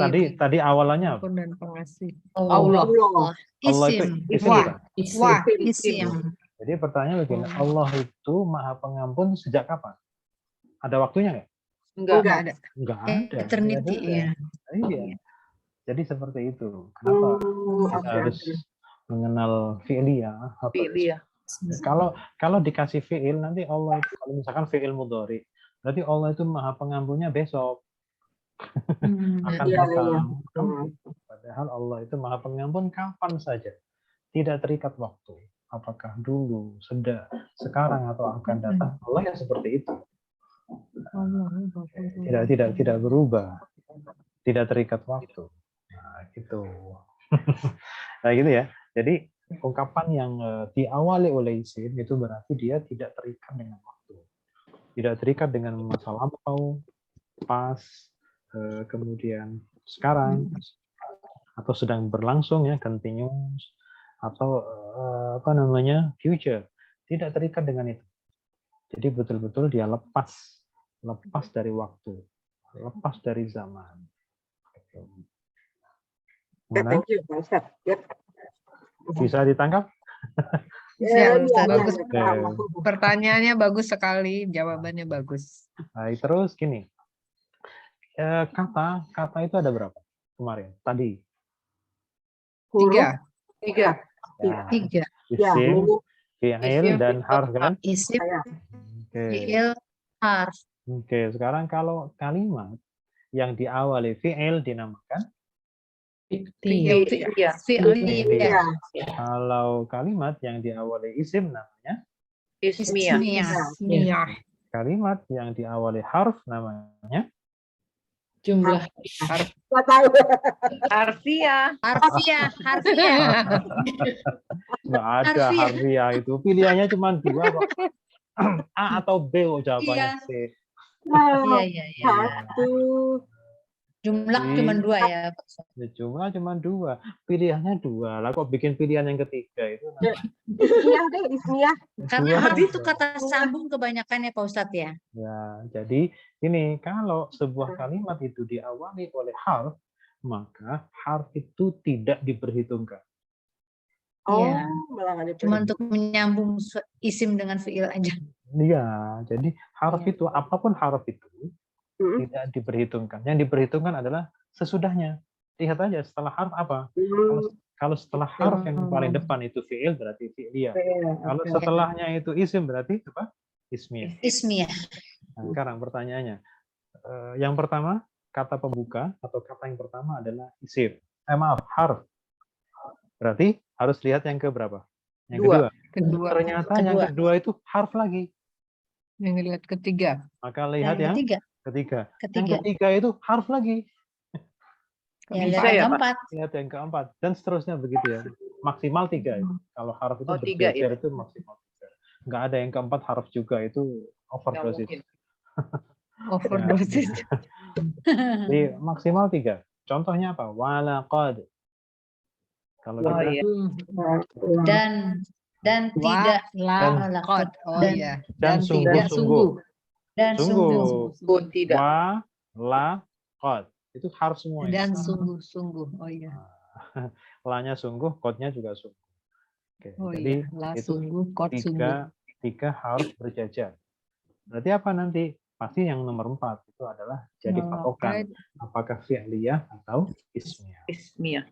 Itu tadi awalannya apa? Pengampun dan pengasih. Allah. Allah. Allah itu Isim. isim Wah. bukan? Wah, Isim. Jadi pertanyaan begini, Allah itu Maha Pengampun sejak kapan? Ada waktunya nggak? enggak. enggak ada. Enggak ada. Eternity, Nggak ada. ya. Iya. Jadi seperti itu. Kenapa kita harus mengenal fi'liyah? Fi'liyah. Kalau dikasih fi'il, nanti Allah itu, kalau misalkan fi'il mudhari, berarti Allah itu Maha Pengampunnya besok. Akan datang. Padahal Allah itu Maha Pengampun kapan saja. Tidak terikat waktu. Apakah dulu, sekarang atau akan datang. Allah yang seperti itu. Tidak berubah. Tidak terikat waktu. Nah, gitu. Nah, gitu ya. Jadi ungkapan yang diawali oleh isim itu berarti dia tidak terikat dengan waktu. Tidak terikat dengan masa lampau, pas, kemudian sekarang, atau sedang berlangsung ya, continuous, atau future. Tidak terikat dengan itu. Jadi betul-betul dia lepas dari waktu, lepas dari zaman. Thank you, Pak Ustadz. Yep. Bisa ditangkap? Ya, Iya, bagus. iya. Pertanyaannya bagus sekali, jawabannya bagus. Baik, terus gini. Kata itu ada berapa kemarin? Tadi. 3. Tiga. Ya, 3. isim, Isim, fi'il, dan harf kan? Isim, Oke. fi'il, harf. Oke, sekarang kalau kalimat yang diawali fi'il dinamakan Fi'liyah. Fi'liyah. kalau kalimat yang diawali isim namanya Ismiyah. Iya. kalimat yang diawali harf namanya Jumlah. Nggak tahu. Harfiah. Harfiah. nggak ada Harfiah. harfiah itu pilihannya cuma 2 kok. A atau B jawabannya C. Iya. Satu. Jumlah cuma 2 ya, Pak Ustadz. Ya, cuma 2 pilihannya 2 lah kok bikin pilihan yang ketiga itu Ismiyah. Karena Dua. harf itu kata sambung kebanyakan ya, Pak Ustadz ya. ya jadi ini kalau sebuah kalimat itu diawali oleh harf maka harf itu tidak diperhitungkan. Iya. Malah nggak Cuma diperhitungkan. untuk menyambung isim dengan fi'il aja. Iya, jadi harf Iya. itu apapun harf itu tidak diperhitungkan. Yang diperhitungkan adalah sesudahnya. Lihat aja setelah harf apa. Kalau setelah harf yang paling depan itu fi'il berarti fi'liyah. Kalau setelahnya itu isim berarti apa? Ismiyah. Ismiyah. Nah, sekarang pertanyaannya, yang pertama kata pembuka atau kata yang pertama adalah isim. Harf. Berarti harus lihat yang ke berapa? Yang kedua. Ternyata yang kedua itu harf lagi. Yang lihat ketiga. Maka lihat yang ketiga. Yang ketiga itu harf lagi. Ya, Bisa lihat ya, yang Pak? keempat. Lihat yang keempat dan seterusnya begitu ya. Maksimal 3 ya. Kalau harf itu tiga bergeser itu maksimal 3. Nggak ada yang keempat harf juga itu overdosis. Overdosis. Jadi maksimal 3. Contohnya apa? Walaqad. Kalau Oh, kita iya. Dan tidak Walaqad. Oh dan- iya. dan tidak sungguh. dan Sungguh. Oh, tidak. Walaqad. Itu harus semua ya. Dan sungguh-sungguh. Oh iya. La-nya sungguh, qad-nya juga sungguh. Oke, Oh jadi iya. La itu sungguh, kot sungguh. tiga harus berjajar. Berarti apa nanti? Pasti yang nomor 4 itu adalah jadi patokan. Apakah fi'liyah atau ismiyah. Ismiyah.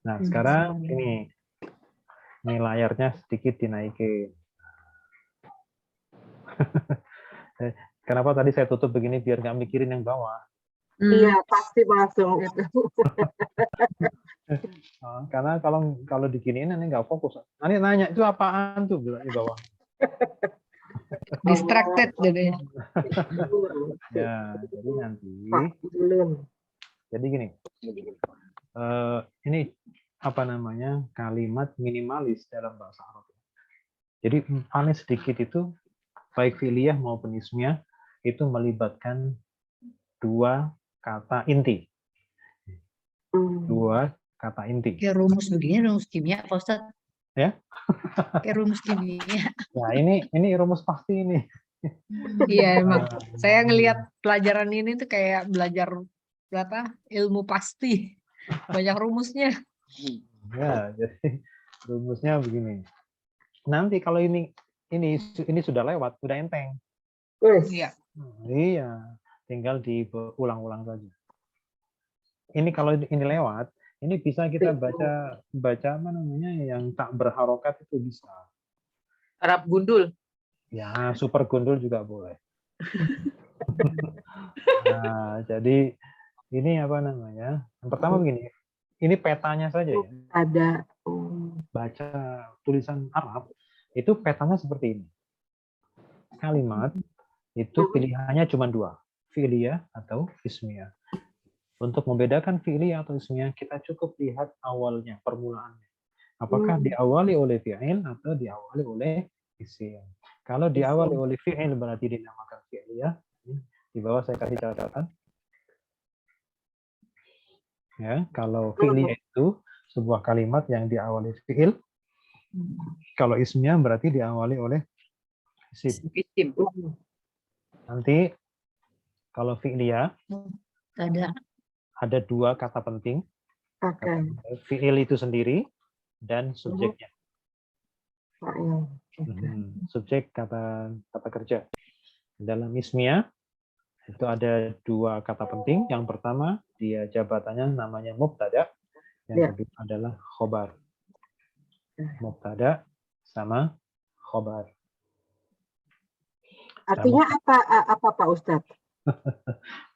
Nah, sekarang ini layarnya sedikit dinaikin. Kenapa tadi saya tutup begini biar nggak mikirin yang bawah? Iya, pasti langsung itu. Karena kalau diginiin nanti nggak fokus. Nanti nanya itu apaan tuh bilang di bawah. Distracted jadi. Ya, jadi nanti. Belum. Jadi gini. Ini apa namanya kalimat minimalis dalam bahasa Arab. Jadi paling sedikit itu baik fi'liyah maupun ismiyah itu melibatkan 2 kata inti. 2 kata inti. Kayak rumus begini, rumus kimia, Pak Ustadz. Ya? Kayak rumus kimia. Nah, ini rumus pasti ini. Iya emang. Saya ngelihat pelajaran ini tuh kayak belajar ilmu pasti. Banyak rumusnya. Ya, jadi rumusnya begini. Nanti kalau ini sudah lewat, sudah enteng. Iya. Iya, tinggal diulang-ulang saja. Ini kalau ini lewat, ini bisa kita baca apa namanya yang tak berharokat itu bisa. Arab gundul. Ya, super gundul juga boleh. Nah, jadi ini apa namanya? Yang pertama begini, ini petanya saja ya. Ada. Baca tulisan Arab, itu petanya seperti ini. Kalimat itu pilihannya cuma 2, fi'liyah atau ismiyah. Untuk membedakan fi'liyah atau ismiyah, kita cukup lihat awalnya, permulaannya. Apakah diawali oleh fi'il atau diawali oleh isim. Kalau diawali oleh fi'il berarti dinamakan fi'liyah. Di bawah saya kasih catatan. Ya, kalau fi'liyah itu sebuah kalimat yang diawali fi'il. Kalau ismiyah berarti diawali oleh isim. Nanti kalau fi'liyah ada 2 kata penting. Fi'il itu sendiri dan subjeknya. Subjek kata kerja. Dalam ismiyah itu ada 2 kata penting. Yang pertama dia jabatannya namanya mubtada. Yang kedua adalah khobar. Mubtada sama khobar. Artinya apa Pak Ustadz?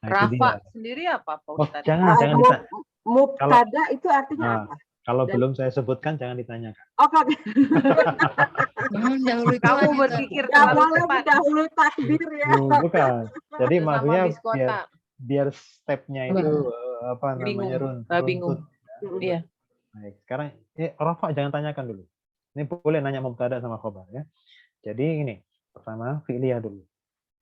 Rafa sendiri apa Pak Ustadz? Jangan ditanya. Mubtada itu artinya apa? Kalau belum saya sebutkan jangan ditanyakan. Oke. Kamu berpikir dahulu takdir ya. Bukan. Jadi maksudnya biar stepnya itu apa namanya bingung. Iya. Baik, sekarang Rafa jangan tanyakan dulu. Ini boleh nanya mubtada sama khobar ya. Jadi ini pertama fi'liyah dulu.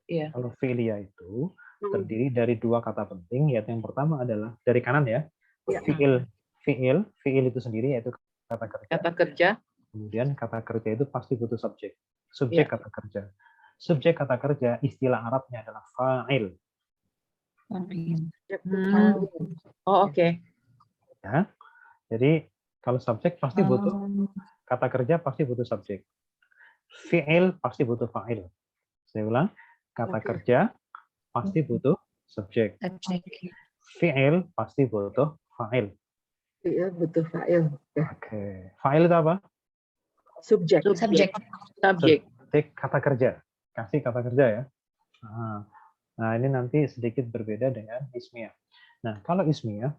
Iya. Kalau fi'liyah itu terdiri dari 2 kata penting, yaitu yang pertama adalah dari kanan ya. Fi'il itu sendiri yaitu kata kerja. Kata kerja. Kemudian kata kerja itu pasti butuh subjek. Subjek kata kerja. Subjek kata kerja istilah Arabnya adalah fa'il. Oh, oke. Ya. Jadi kalau subjek pasti butuh kata kerja pasti butuh subjek. Fi'il pasti butuh fa'il. Saya ulang, kata kerja pasti butuh subjek. Fi'il pasti butuh fa'il. Iya, butuh fa'il. Oke. Fa'il itu apa? Subjek. Subjek Kata kerja. Kasih kata kerja ya. Nah, ini nanti sedikit berbeda dengan ismiyah. Nah, kalau ismiyah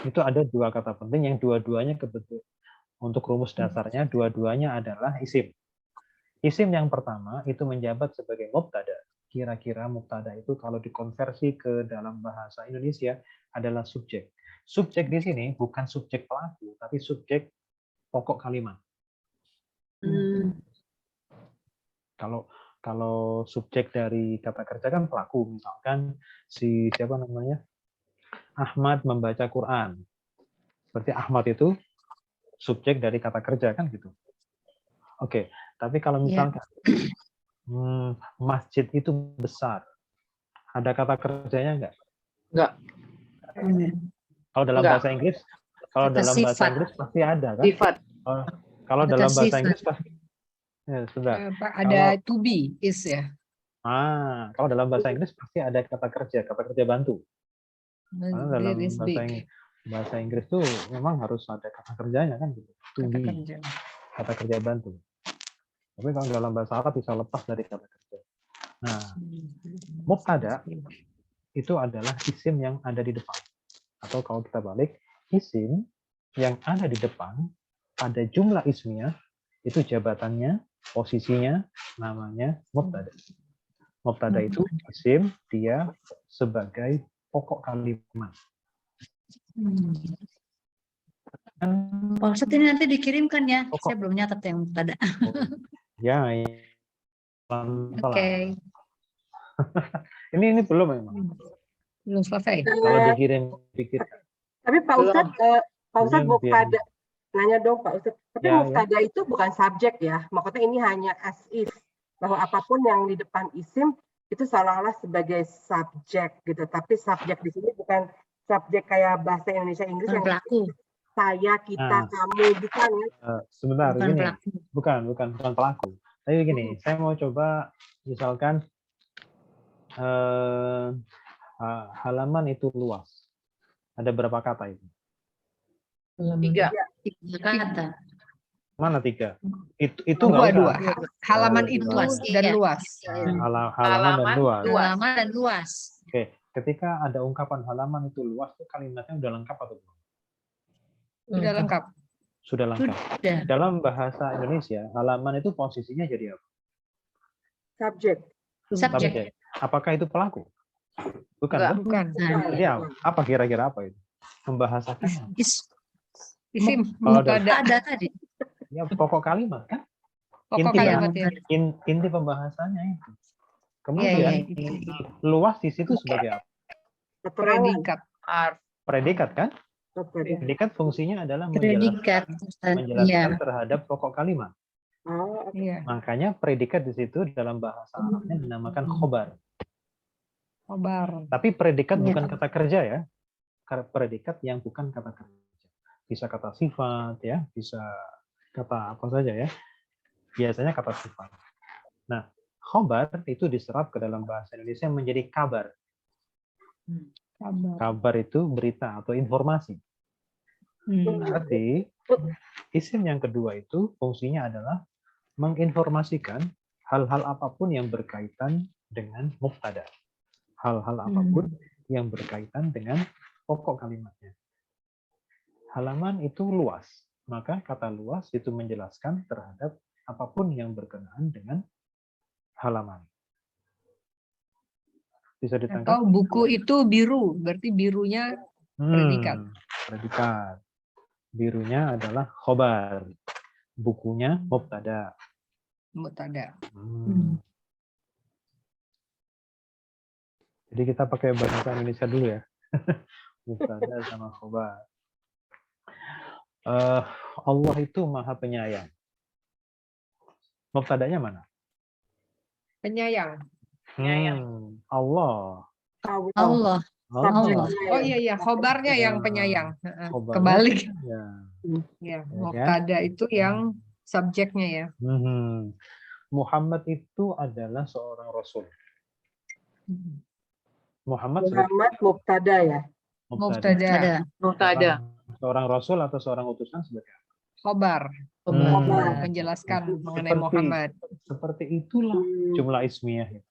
itu ada 2 kata penting yang dua-duanya kebetulan untuk rumus dasarnya dua-duanya adalah isim. Isim yang pertama itu menjabat sebagai mubtada. Kira-kira mubtada itu kalau dikonversi ke dalam bahasa Indonesia adalah subjek. Subjek di sini bukan subjek pelaku, tapi subjek pokok kalimat. Kalau subjek dari kata kerja kan pelaku, misalkan si siapa namanya Ahmad membaca Quran. Berarti Ahmad itu subjek dari kata kerja kan gitu. Oke, tapi kalau misalkan masjid itu besar, ada kata kerjanya enggak? Enggak. Kalau dalam Enggak. bahasa Inggris, kalau Kata dalam bahasa sifat. Inggris pasti ada kan? Sifat. Kalau Kata dalam bahasa sifat. Inggris pasti ya, sudah. Ada to be, is ya. Kalau dalam bahasa Inggris pasti ada kata kerja bantu. Karena dalam Is big. bahasa Inggris tuh memang harus ada kata kerjanya kan gitu. To Kata be, kerja. kata kerja bantu. Tapi kalau dalam bahasa Arab bisa lepas dari kata kerja. Nah, mubtada itu adalah isim yang ada di depan. Atau kalau kita balik, isim yang ada di depan pada jumlah ismiyah itu jabatannya, posisinya, namanya mubtada. Mubtada itu isim, dia sebagai pokok kalimat. Pak Ustadz ini nanti dikirimkan ya. Saya belum nyatet yang tadi. Ya, pelan-pelan. Oke. Ini belum memang. Belum selesai. Kalau dikirim pikirkan. Tapi Pak Ustadz mubtada, nanya dong Pak Ustadz. Tapi Ya, mubtada itu bukan subjek ya. Maksudnya ini hanya as if, bahwa apapun yang di depan isim itu seolah-olah sebagai subjek gitu. Tapi subjek di sini bukan subjek kayak bahasa Indonesia Inggris yang Pelaku. saya, kita, kamu, bukan ya. Sebentar, Bukan gini. pelaku. Bukan pelaku. Tapi gini, saya mau coba misalkan halaman itu luas. Ada berapa kata itu? 3. 3 kata. Mana 3? Itu enggak Dua. usah. Halaman Oh, itu luas. dan Iya. luas. Halaman dan luas. Halaman dan luas. Oke, ketika ada ungkapan halaman itu luas, itu kalimatnya udah lengkap atau belum? Sudah lengkap. Sudah lengkap. Sudah. Dalam bahasa Indonesia, halaman itu posisinya jadi apa? Subjek. Subjek. Apakah itu pelaku? Bukan. Enggak. Kan? Bukan. Jadi apa kira-kira apa itu? Membahasakan. Isim Kalau mubtada. Ada tadi. Ya, pokok kalimat kan? Pokok Inti kalimatnya. Inti pembahasannya itu. Iya, Kemudian iya. luas di situ sebagai apa? Predikat. Predikat kan? Predikat. Predikat fungsinya adalah Predikat. menjelaskan terhadap pokok kalimat. Oh, oke. Iya. Makanya predikat di situ dalam bahasa Arabnya dinamakan khobar. Khobar. Tapi predikat Iya. bukan kata kerja ya. Predikat yang bukan kata kerja. Bisa kata sifat ya, bisa kata apa saja ya. Biasanya kata sifat. Nah, khobar itu diserap ke dalam bahasa Indonesia menjadi kabar. Kabar itu berita atau informasi. Berarti isim yang kedua itu fungsinya adalah menginformasikan hal-hal apapun yang berkaitan dengan mubtada. Hal-hal apapun yang berkaitan dengan pokok kalimatnya. Halaman itu luas, maka kata luas itu menjelaskan terhadap apapun yang berkenaan dengan halaman. Bisa ditangkap? Atau buku itu biru, berarti birunya predikat. Predikat. Birunya adalah khobar. Bukunya mubtada. Mubtada. Jadi kita pakai bahasa Indonesia dulu ya. Mubtada sama khobar. Allah itu Maha Penyayang. Mubtadanya mana? Penyayang. Allah. Allah. Oh iya, khobarnya yang penyayang. Khobarnya, Kebalik. Ya. Ya, mubtada itu yang subjeknya ya. Muhammad itu adalah seorang rasul. Muhammad mubtada ya. Mubtada. Seorang rasul atau seorang utusan sebagai apa? Khobar. Menjelaskan mengenai Muhammad. Seperti itulah jumlah ismiyah itu.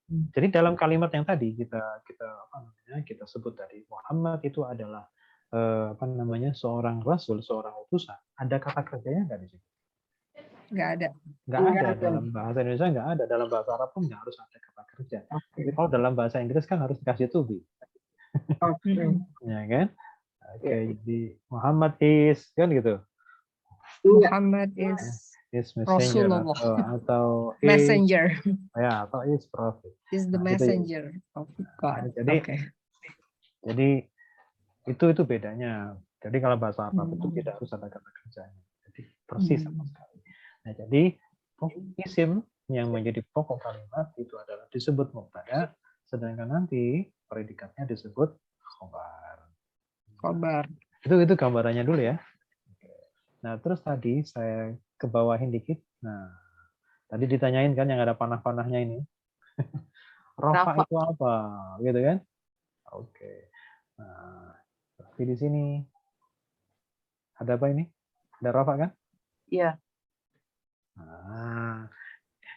Jadi dalam kalimat yang tadi kita sebut tadi, Muhammad itu adalah seorang rasul, seorang utusan. Ada kata kerjanya nggak di situ? Nggak ada. Nggak ada. Dalam bahasa Indonesia nggak ada. Dalam bahasa Arab pun nggak harus ada kata kerja. Tapi kalau dalam bahasa Inggris kan harus dikasih to be. Ya kan? Oke, jadi Muhammad is kan gitu. Muhammad is is messenger Rasulullah. atau Messenger. ya atau is prophet. Is the Nah, gitu ya. messenger of God. Jadi Oke. jadi itu bedanya. Jadi kalau bahasa Arab itu tidak harus ada kata kerjanya. Jadi persis sama sekali. Nah, jadi isim yang menjadi pokok kalimat itu adalah disebut mubtada, sedangkan nanti predikatnya disebut khobar. Khobar. Itu gambarannya dulu ya. Nah, terus tadi saya kebawahin dikit. Nah, tadi ditanyain kan yang ada panah-panahnya ini. Rafa itu apa? Gitu kan? Oke. Nah, seperti di sini. Ada apa ini? Ada rafa kan? Iya. Nah,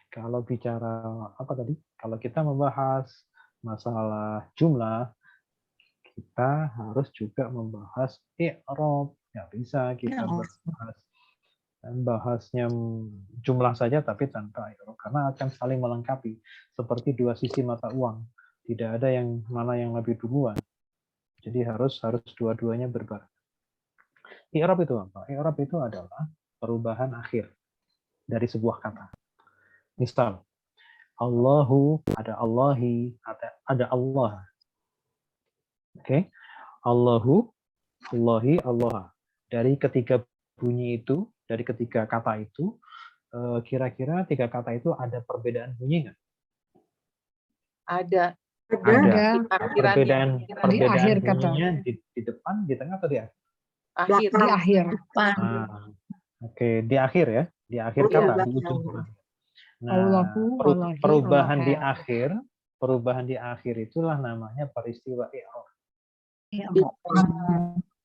kalau bicara apa tadi? Kalau kita membahas masalah jumlah, kita harus juga membahas i'rab. Ya bisa kita bahasnya jumlah saja tapi tanpa i'rab karena akan saling melengkapi seperti dua sisi mata uang. Tidak ada yang mana yang lebih duluan. Jadi harus dua-duanya berbareng. I'rab itu apa? I'rab itu adalah perubahan akhir dari sebuah kata. Misal, Allahu, ada Allahi, ada Allah. Oke. Allahu, Allahi, Allah. Dari ketiga bunyi itu, dari ketiga kata itu, kira-kira tiga kata itu ada perbedaan bunyi nggak? Ada. Perbedaan akhir bunyinya di depan, di tengah atau di akhir? Di akhir. Nah, oke, di akhir ya, di akhir kata, di ujung kata. Nah, perubahan di akhir itulah namanya peristiwa i'rab.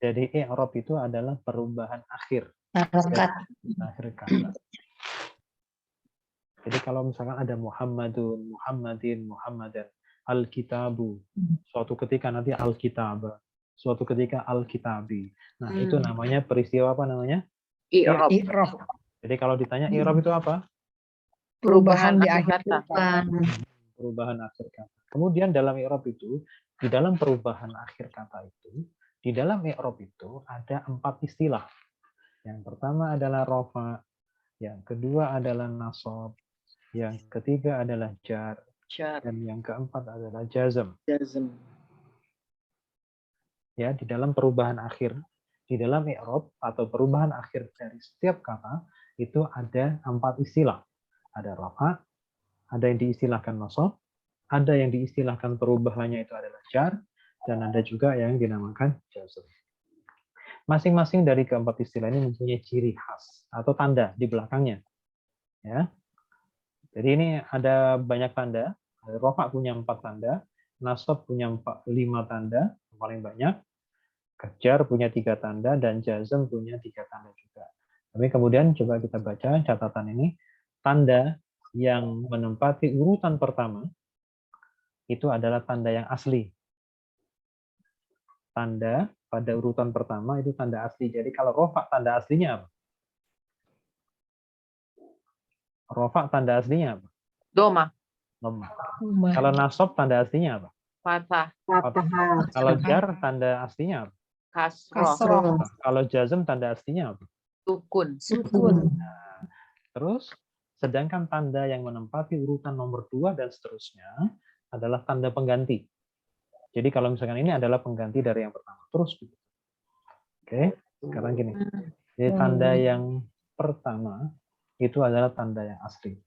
Jadi i'rab itu adalah perubahan akhir. Akhir kata. Jadi kalau misalkan ada Muhammadun, Muhammadin, Muhammadan, Al-Kitabu, suatu ketika nanti Al-Kitab, suatu ketika Al-Kitabi. Nah, itu namanya peristiwa apa namanya? I'rab. Jadi kalau ditanya i'rab itu apa? Perubahan di akhir kata. Perubahan akhir kata. Kemudian dalam i'rab itu, di dalam perubahan akhir kata itu, di dalam i'rab itu ada 4 istilah. Yang pertama adalah rafa, yang kedua adalah nasab, yang ketiga adalah jar, dan yang keempat adalah jazm. Ya, di dalam perubahan akhir, di dalam i'rab atau perubahan akhir dari setiap kata itu ada 4 istilah. Ada rafa, ada yang diistilahkan nasab, ada yang diistilahkan perubahannya itu adalah jar, dan ada juga yang dinamakan jazm. Masing-masing dari keempat istilah ini mempunyai ciri khas atau tanda di belakangnya. Ya. Jadi ini ada banyak tanda. Rafa punya 4 tanda, nasab punya 5 tanda, paling banyak. Jar punya 3 tanda, dan jazm punya 3 tanda juga. Tapi kemudian coba kita baca catatan ini. Tanda yang menempati urutan pertama itu adalah tanda yang asli. Tanda pada urutan pertama itu tanda asli. Jadi kalau rafa tanda aslinya apa? Rafa tanda aslinya apa? Doma. Kalau nasab tanda aslinya apa? Fathah. Kalau jar tanda aslinya apa? Kasroh. Kalau jazm tanda aslinya apa? Sukun. Nah, terus sedangkan tanda yang menempati urutan nomor 2 dan seterusnya adalah tanda pengganti. Jadi kalau misalkan ini adalah pengganti dari yang pertama. Terus begitu. Oke, sekarang gini. Jadi tanda yang pertama itu adalah tanda yang asli.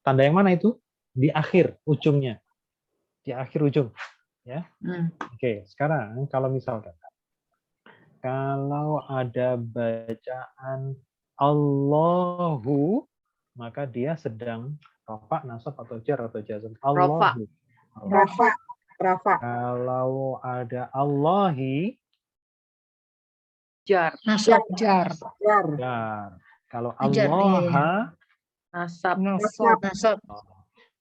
Tanda yang mana itu? Di akhir ujungnya. Di akhir ujung. Ya. Oke, sekarang kalau misalkan kalau ada bacaan Allahu, maka dia sedang rafa, nasab atau jar atau jazm. Allahu. Rafa. Kalau ada Allahi, Jar. Nasab jar. Kalau Allah, Nasab.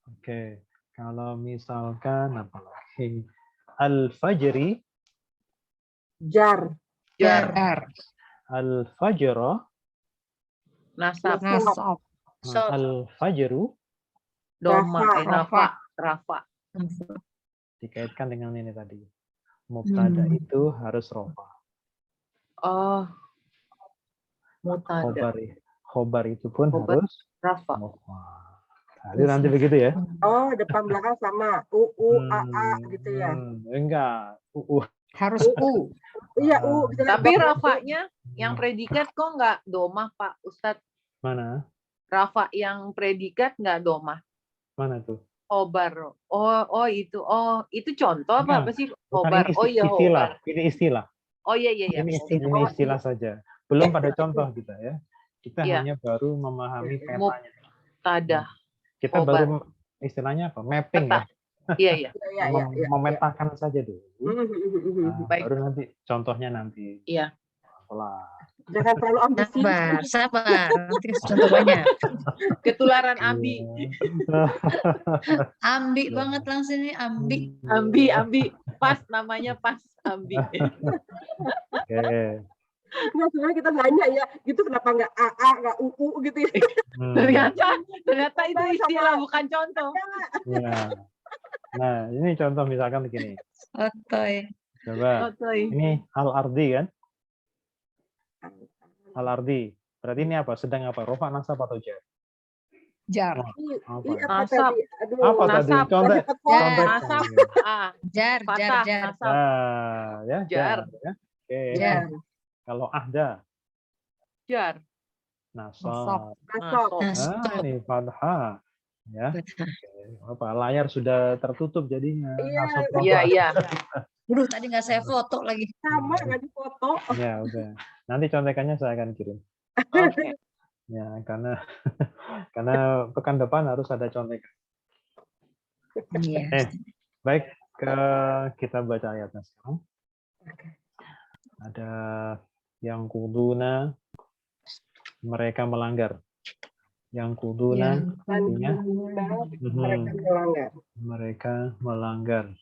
Oke. Kalau misalkan apa lagi? Al-fajri, jar. Al-fajra, Nasab. Al-fajru, Doma. Rafa. dikaitkan dengan ini tadi. Mubtada itu harus rafa. Oh. Mutada. Khobar itu pun Khobar. harus Rafa. rafa. Nah, itu nanti begitu ya. Oh, depan belakang sama. A gitu ya. Enggak. Harus U. Iya, bisa Tapi lihat. rafanya yang predikat kok nggak domah, Pak Ustadz? Mana? Rafa yang predikat nggak domah. Mana tuh? Khobar. Oh itu contoh apa sih? Bukan Khobar. ini Oh iya, istilah. khobar. Ini istilah. Oh iya. Ini istilah saja. Belum pada contoh kita ya. Kita Iya. hanya baru memahami petanya. Tada. Kita Khobar. baru istilahnya apa? Mapping Peta. ya. Iya. Memetakan saja dulu. Nah, Baik. baru nanti contohnya nanti. Iya. Pelan. Jangan terlalu ambisius. Sabar. Nanti kasih contoh banyak. Ketularan ambi. Ambi banget langsung ini, ambi. Ambi. Pas namanya pas ambi. Oke. Nah, sebenarnya kita nanya ya, gitu kenapa nggak AA, nggak UU gitu ya. Ternyata itu istilah bukan contoh. Ya. Nah, ini contoh misalkan begini. Otoy. Coba. Otoy. Ini al-ardi kan? Al-ardi. Berarti ini apa? Sedang apa? Rofa, nasab atau jar? Jar. Apa? Nasab. Apa tadi? Nasab. Contoh. Nasab. Jar. Nasab. Ah, ya. Jar. Ya. Oke. Jar. Kalau ahda, Jar. nasab. Masuk. Ah, ini fathah. Ya. Apa? Layar sudah tertutup jadinya. Nasab fathah. Iya. Aduh, tadi nggak saya foto lagi. Sama nggak dipoto. Ya, udah. Nanti contekannya saya akan kirim. Oke. Ya, karena pekan depan harus ada contekan. Iya. Baik, kita baca ayatnya sekarang. Ada yang kuduna, mereka melanggar. Yang kuduna artinya mereka melanggar.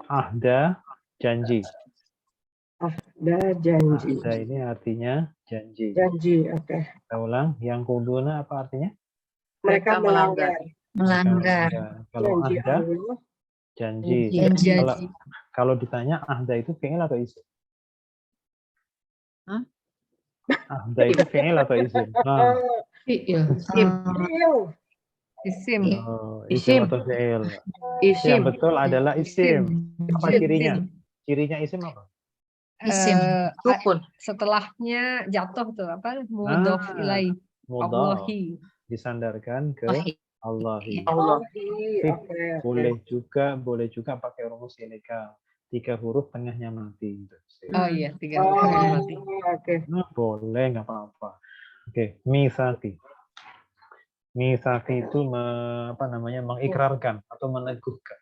Ahda, janji. Ahda, janji. Ahda ini artinya janji. Janji, oke. Kita ulang, yang kuduna apa artinya? Mereka melanggar. Melanggar. Kalau Janji ahda, Allah. janji. Janji. Kalau ditanya ahda itu fi'il atau isim? Hah? Ahda itu fi'il atau isim? Nah, Isim. isim atau fi'il? Yang betul adalah isim. Apa cirinya? Cirinya isim apa? Isim. Sukun. Setelahnya jatuh tuh apa? Mudhof ilai. Mudhaf. Allahi. Disandarkan ke Allahi. Boleh juga pakai rumus ilegal. 3 huruf tengahnya mati. Oh iya, 3 huruf mati. Nah, boleh, nggak apa-apa. Oke, misaki. Misaki itu mengikrarkan atau meneguhkan.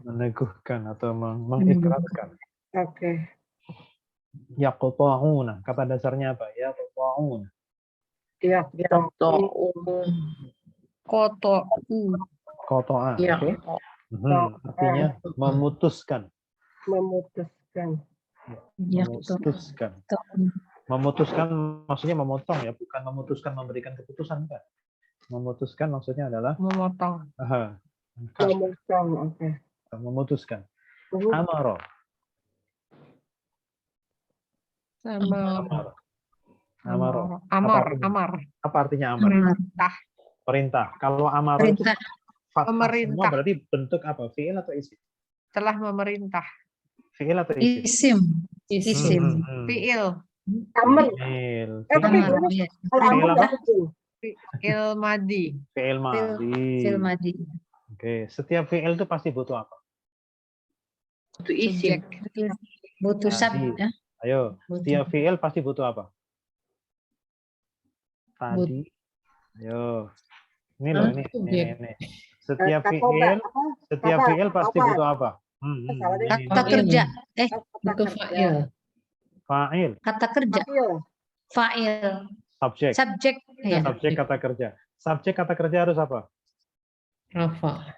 Meneguhkan atau mengikrarkan. Oke. Yaqta'una. Kata dasarnya apa? Yaqta'una. Qata'a. Oke. Artinya memutuskan. Memutuskan maksudnya memotong ya, bukan memutuskan memberikan keputusan kan. Memutuskan maksudnya adalah memotong. Memutuskan. Amaro. Amar. Apa artinya amar? Perintah. Kalau amar itu fathah semua berarti bentuk apa? Fi'il atau isim? Telah memerintah. Fi'il atau isim? Isim. Fi'il. Fi'il madi. Fi'il madi. Oke, setiap fi'il itu pasti butuh apa? Butuh isim. Butuh subjek. Ya? Ayo, setiap fi'il pasti butuh apa? Tadi. Ayo. Ini loh, ini. Setiap fi'il pasti butuh apa? Kata kerja. Butuh fa'il. Fa'il. Kata kerja. Fa'il. Subjek. Subjek. Ya. Subjek kata kerja. Subjek kata kerja harus apa? Rafa.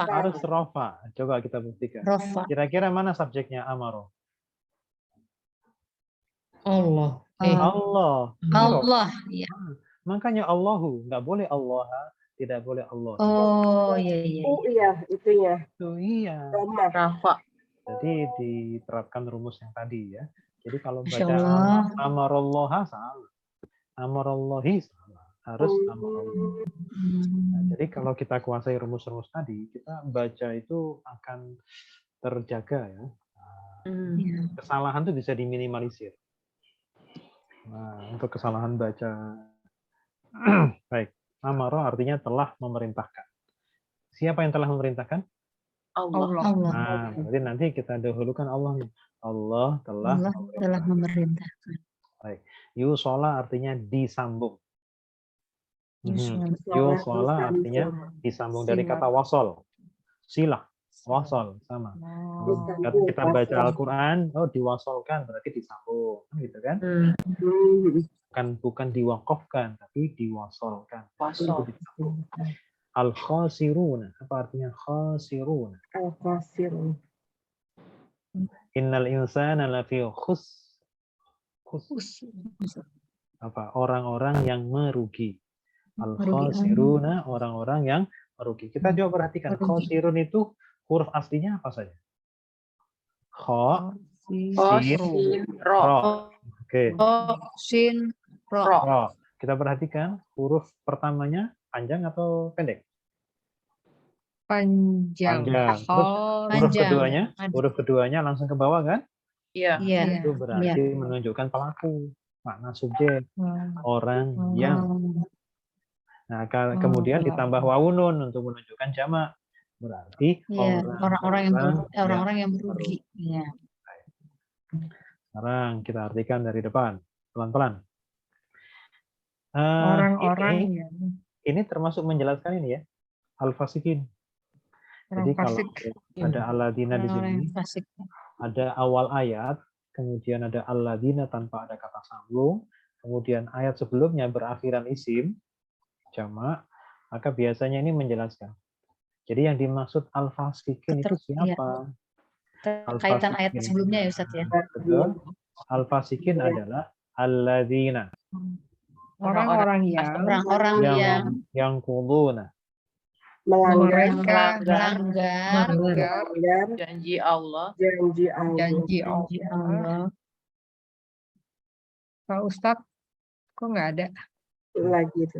Harus rofa. Coba kita buktikan. Rofa. Kira-kira mana subjeknya amaro? Allah. Allah. Ya. Makanya Allahu. Nggak boleh Allah. Tidak boleh Allah. Oh iya. Iya, itunya. Itu iya. Rafa. Jadi diterapkan rumus yang tadi ya. Jadi kalau Masya baca Allah. amarallaha salah. Amarallahi salah. Harus amarallah. Nah, jadi kalau kita kuasai rumus-rumus tadi, kita baca itu akan terjaga ya. Ya. Kesalahan itu bisa diminimalisir. Nah, untuk kesalahan baca. Baik. Amara artinya telah memerintahkan. Siapa yang telah memerintahkan? Allah. Allah. Nah, berarti nanti kita dahulukan Allah nih. Allah telah Allah telah memerintahkan. Baik. Yusola artinya disambung. Yusola. Yusola artinya disambung dari kata wasol. Silah. Wasol sama. Kita baca Al-Quran, oh diwasolkan berarti disambung, gitu kan? Bukan diwakafkan, tapi diwasolkan. Wasol. Al-khasiruna, apa artinya khasiruna? Al-khasirun. Innal insana lafi khus. Apa? Orang-orang yang merugi. Al-khasiruna, orang-orang yang merugi. Kita coba perhatikan, khasirun itu huruf aslinya apa saja? Kha, sin, Ro. Oke. Sin, ro. Ro. Kita perhatikan huruf pertamanya panjang atau pendek? Panjang. Panjang. Terus huruf keduanya langsung ke bawah kan? Iya. Iya. Itu berarti menunjukkan pelaku, makna subjek, orang yang. Nah, kemudian ditambah wawunun untuk menunjukkan jamak. Berarti orang-orang yang merugi. Ya. Sekarang kita artikan dari depan, pelan-pelan. Orang-orang yang ini termasuk menjelaskan ini ya, al-fasikin. Jadi kalau ada alladzina di sini, ada awal ayat, kemudian ada alladzina tanpa ada kata sambung, kemudian ayat sebelumnya berakhiran isim, jamak, maka biasanya ini menjelaskan. Jadi yang dimaksud al-fasikin itu siapa? Kaitan ayat sebelumnya ya Ustaz ya. Betul. Al-fasikin adalah alladzina. orang-orang yang kuluna. Melanggar janji Allah. Pak Ustadz, kok nggak ada? Lagi itu.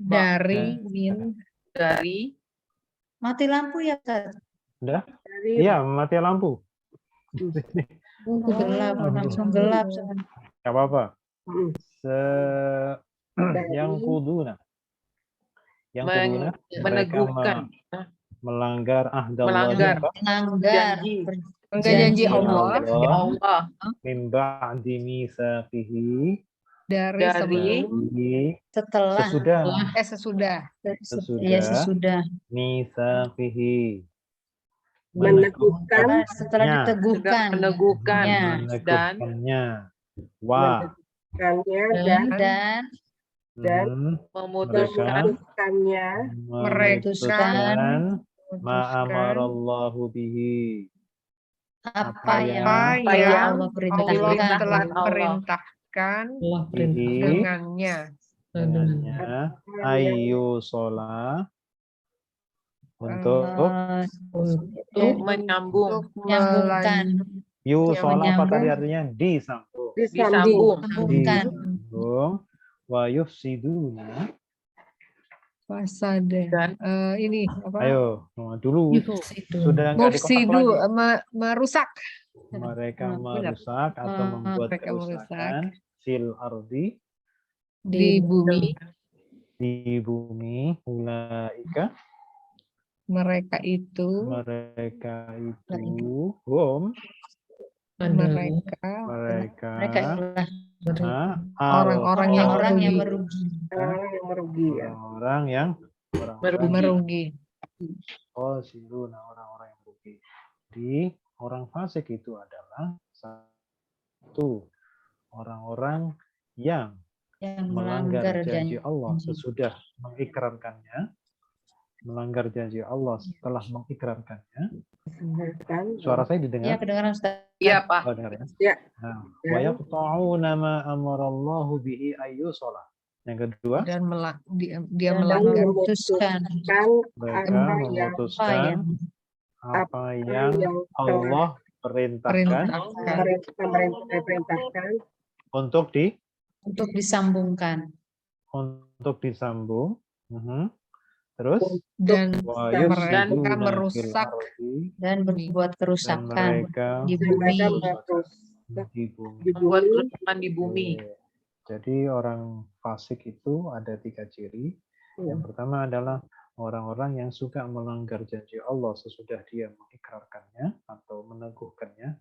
Dari mati lampu ya Ustaz. Udah? Iya, mati lampu. Gelap, langsung gelap. Gak apa-apa. Yang kuduna. Yang kuduna. Meneguhkan. Melanggar ahdallah. Janji Allah. Min ba'di mitsaqihi. Dari sesudah mitsaqihi. Meneguhkan setelah meneguhkannya dan memutuskannya ma'amarallahu bihi, apa yang Allah perintahkan dengannya ayu sholat untuk menyambungkan. Sholat apa tadi artinya? Disambung. Wa yufsiduna. Fasada. Ini apa? Ayo, dulu sudah enggak mufsidu, merusak. Mereka merusak atau membuat kerusakan fil ardi, di bumi. Ulaika, mereka itu orang-orang yang merugi. Oh, siruna, orang-orang yang merugi. Jadi orang fasik itu adalah satu orang-orang yang melanggar janji Allah sesudah mengikrarkannya, melanggar janji Allah setelah mengikrarkannya. Suara saya didengar? Iya, kedengaran Ustaz. Iya, Pak. Oh, dengar ya? Wa yaqta'una ma amarallahu bihi ayyusala. Yang kedua, dan dia melanggar, memutuskan apa yang Allah perintahkan memerintahkan untuk disambungkan. disambung. Terus Dan wa mereka yufsiduna fil merusak ardi, Dan berbuat dan kerusakan mereka di mereka bumi. di bumi. Membuat kerusakan di bumi. Oke. Jadi orang fasik itu ada 3 ciri. Yang pertama adalah orang-orang yang suka melanggar janji Allah sesudah dia mengikrarkannya atau meneguhkannya.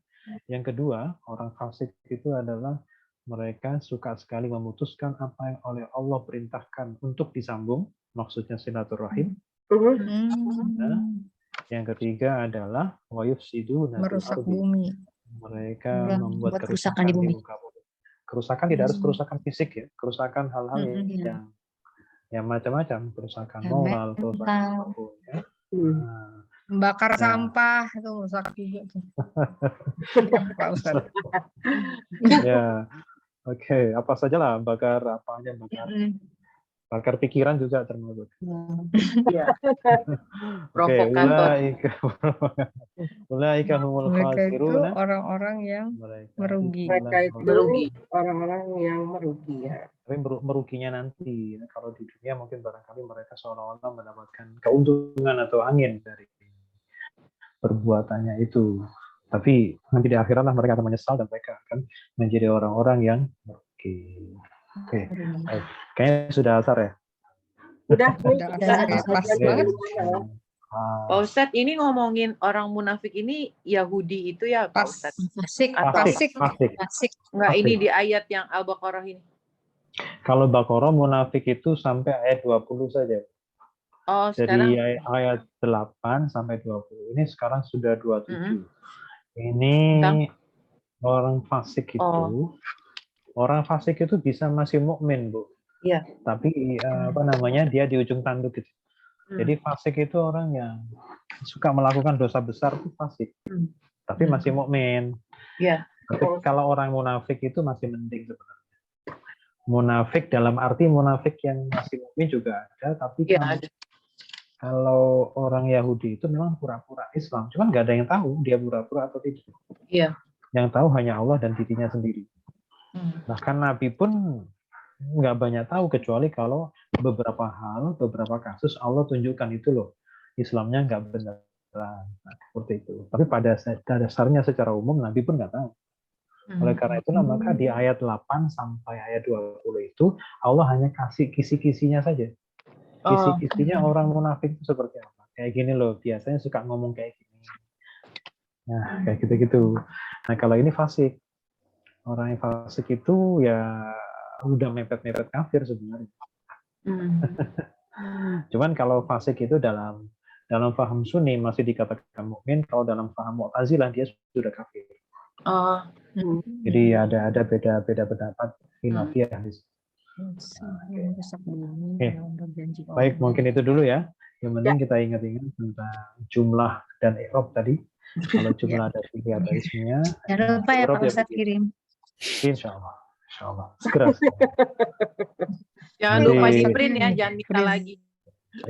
Yang kedua, orang fasik itu adalah mereka suka sekali memutuskan apa yang oleh Allah perintahkan untuk disambung, maksudnya silaturahim. Nah, yang ketiga adalah wa yufsiduna fil merusak ardi. bumi. Mereka membuat kerusakan di bumi. muka bumi. Kerusakan tidak harus kerusakan fisik ya, kerusakan hal-hal yang macam-macam, kerusakan moral, kerusakan apapun ya. Bakar sampah itu rusak juga tuh. Pak Ustadz. Ya, oke. Apa saja lah, bakar apa aja, bakar pikiran juga termasuk. Oke, ulaika humul Mereka itu khasiruna. orang-orang yang merugi. Mereka itu orang-orang yang merugi ya. Tapi meruginya nanti. Kalau di dunia mungkin barangkali mereka seolah-olah mendapatkan keuntungan atau angin dari perbuatannya itu. Tapi nanti di akhirat lah mereka akan menyesal dan mereka akan menjadi orang-orang yang merugi. Oke. Baik. Kayaknya sudah asar ya? Udah Pas banget. Pak Ustadz, ini ngomongin orang munafik ini Yahudi itu ya Pak Ustadz? Fasik. Enggak, ini di ayat yang Al-Baqarah ini. Kalau Baqarah munafik itu sampai ayat 20 saja. Oh, Jadi sekarang ayat 8 sampai 20. Ini sekarang sudah 27. Ini orang fasik itu. Orang fasik itu bisa masih mukmin, Bu. Iya. Tapi dia di ujung tanduk gitu. Jadi fasik itu orang yang suka melakukan dosa besar itu fasik. Tapi masih mukmin. Iya. Tapi kalau orang munafik itu masih mending sebenarnya. Munafik dalam arti munafik yang masih mukmin juga ada, tapi kalau orang Yahudi itu memang pura-pura Islam, cuman nggak ada yang tahu dia pura-pura atau tidak. Iya. Yang tahu hanya Allah dan dirinya sendiri. Bahkan Nabi pun nggak banyak tahu kecuali kalau beberapa kasus Allah tunjukkan itu loh, Islamnya nggak benar. Nah, seperti itu. Tapi pada dasarnya secara umum Nabi pun nggak tahu. Oleh karena itu maka di ayat 8 sampai ayat 20 itu Allah hanya kasih kisi-kisinya saja. Kisi-kisinya orang munafik itu seperti apa? Kayak gini loh, biasanya suka ngomong kayak gini. Nah, kayak gitu-gitu. Nah, kalau ini fasik. Orang yang fasik itu ya udah mepet-mepet kafir sebenarnya. Cuman kalau fasik itu dalam paham Sunni masih dikatakan mukmin, kalau dalam paham Mu'tazilah dia sudah kafir. Jadi ada beda pendapat khilafiyah di sini. Baik, mungkin itu dulu ya. Yang penting kita ingat-ingat tentang jumlah dan i'rab tadi. Kalau jumlah ada fi'il atau ismnya. Jangan lupa ya Pak Ustadz kirim. Insya Allah. Segera. Jangan lupa di print ya, jangan minta lagi.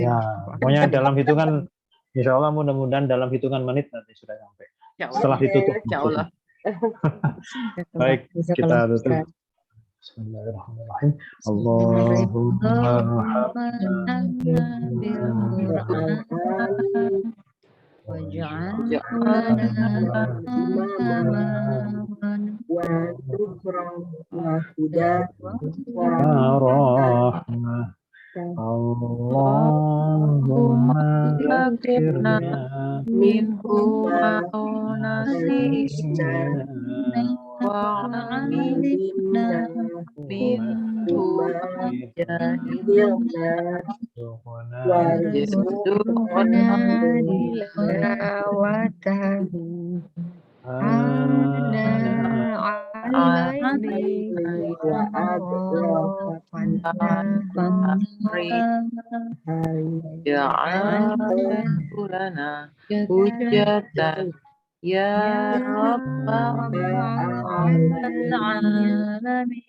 Ya, pokoknya dalam hitungan, insya Allah mudah-mudahan dalam hitungan menit nanti sudah sampai. Setelah ditutup. Insya Allah. Baik, kita tutup. Bismillahirrahmanirrahim. Allahumma Allahumma zakirna minhu ma'unasina wa'alimna minhu jahilna warzuqna tilawatahu ana alaihi ja'alhu lana hujjatan ya rabbal alamin.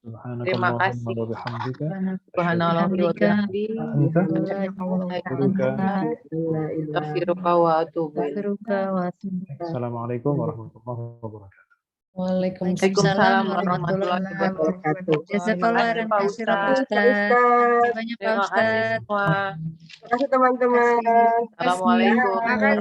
Terima Subhanakallahumma kasih. wa bihamdika Subhanallah wa bihamdi. anta Astaghfiruka wa atubu ilaik. Astaghfiruka wa atubu ilaik. Assalamualaikum warahmatullahi wabarakatuh. Waalaikumsalam warahmatullahi wabarakatuh. Jazakallah khairan Pak katsiran, Pak Ustadz. Ustadz. Ustaz. Banyak Pak Terima kasih Ustadz. semua. Terima kasih teman-teman. Assalamualaikum. Terima kasih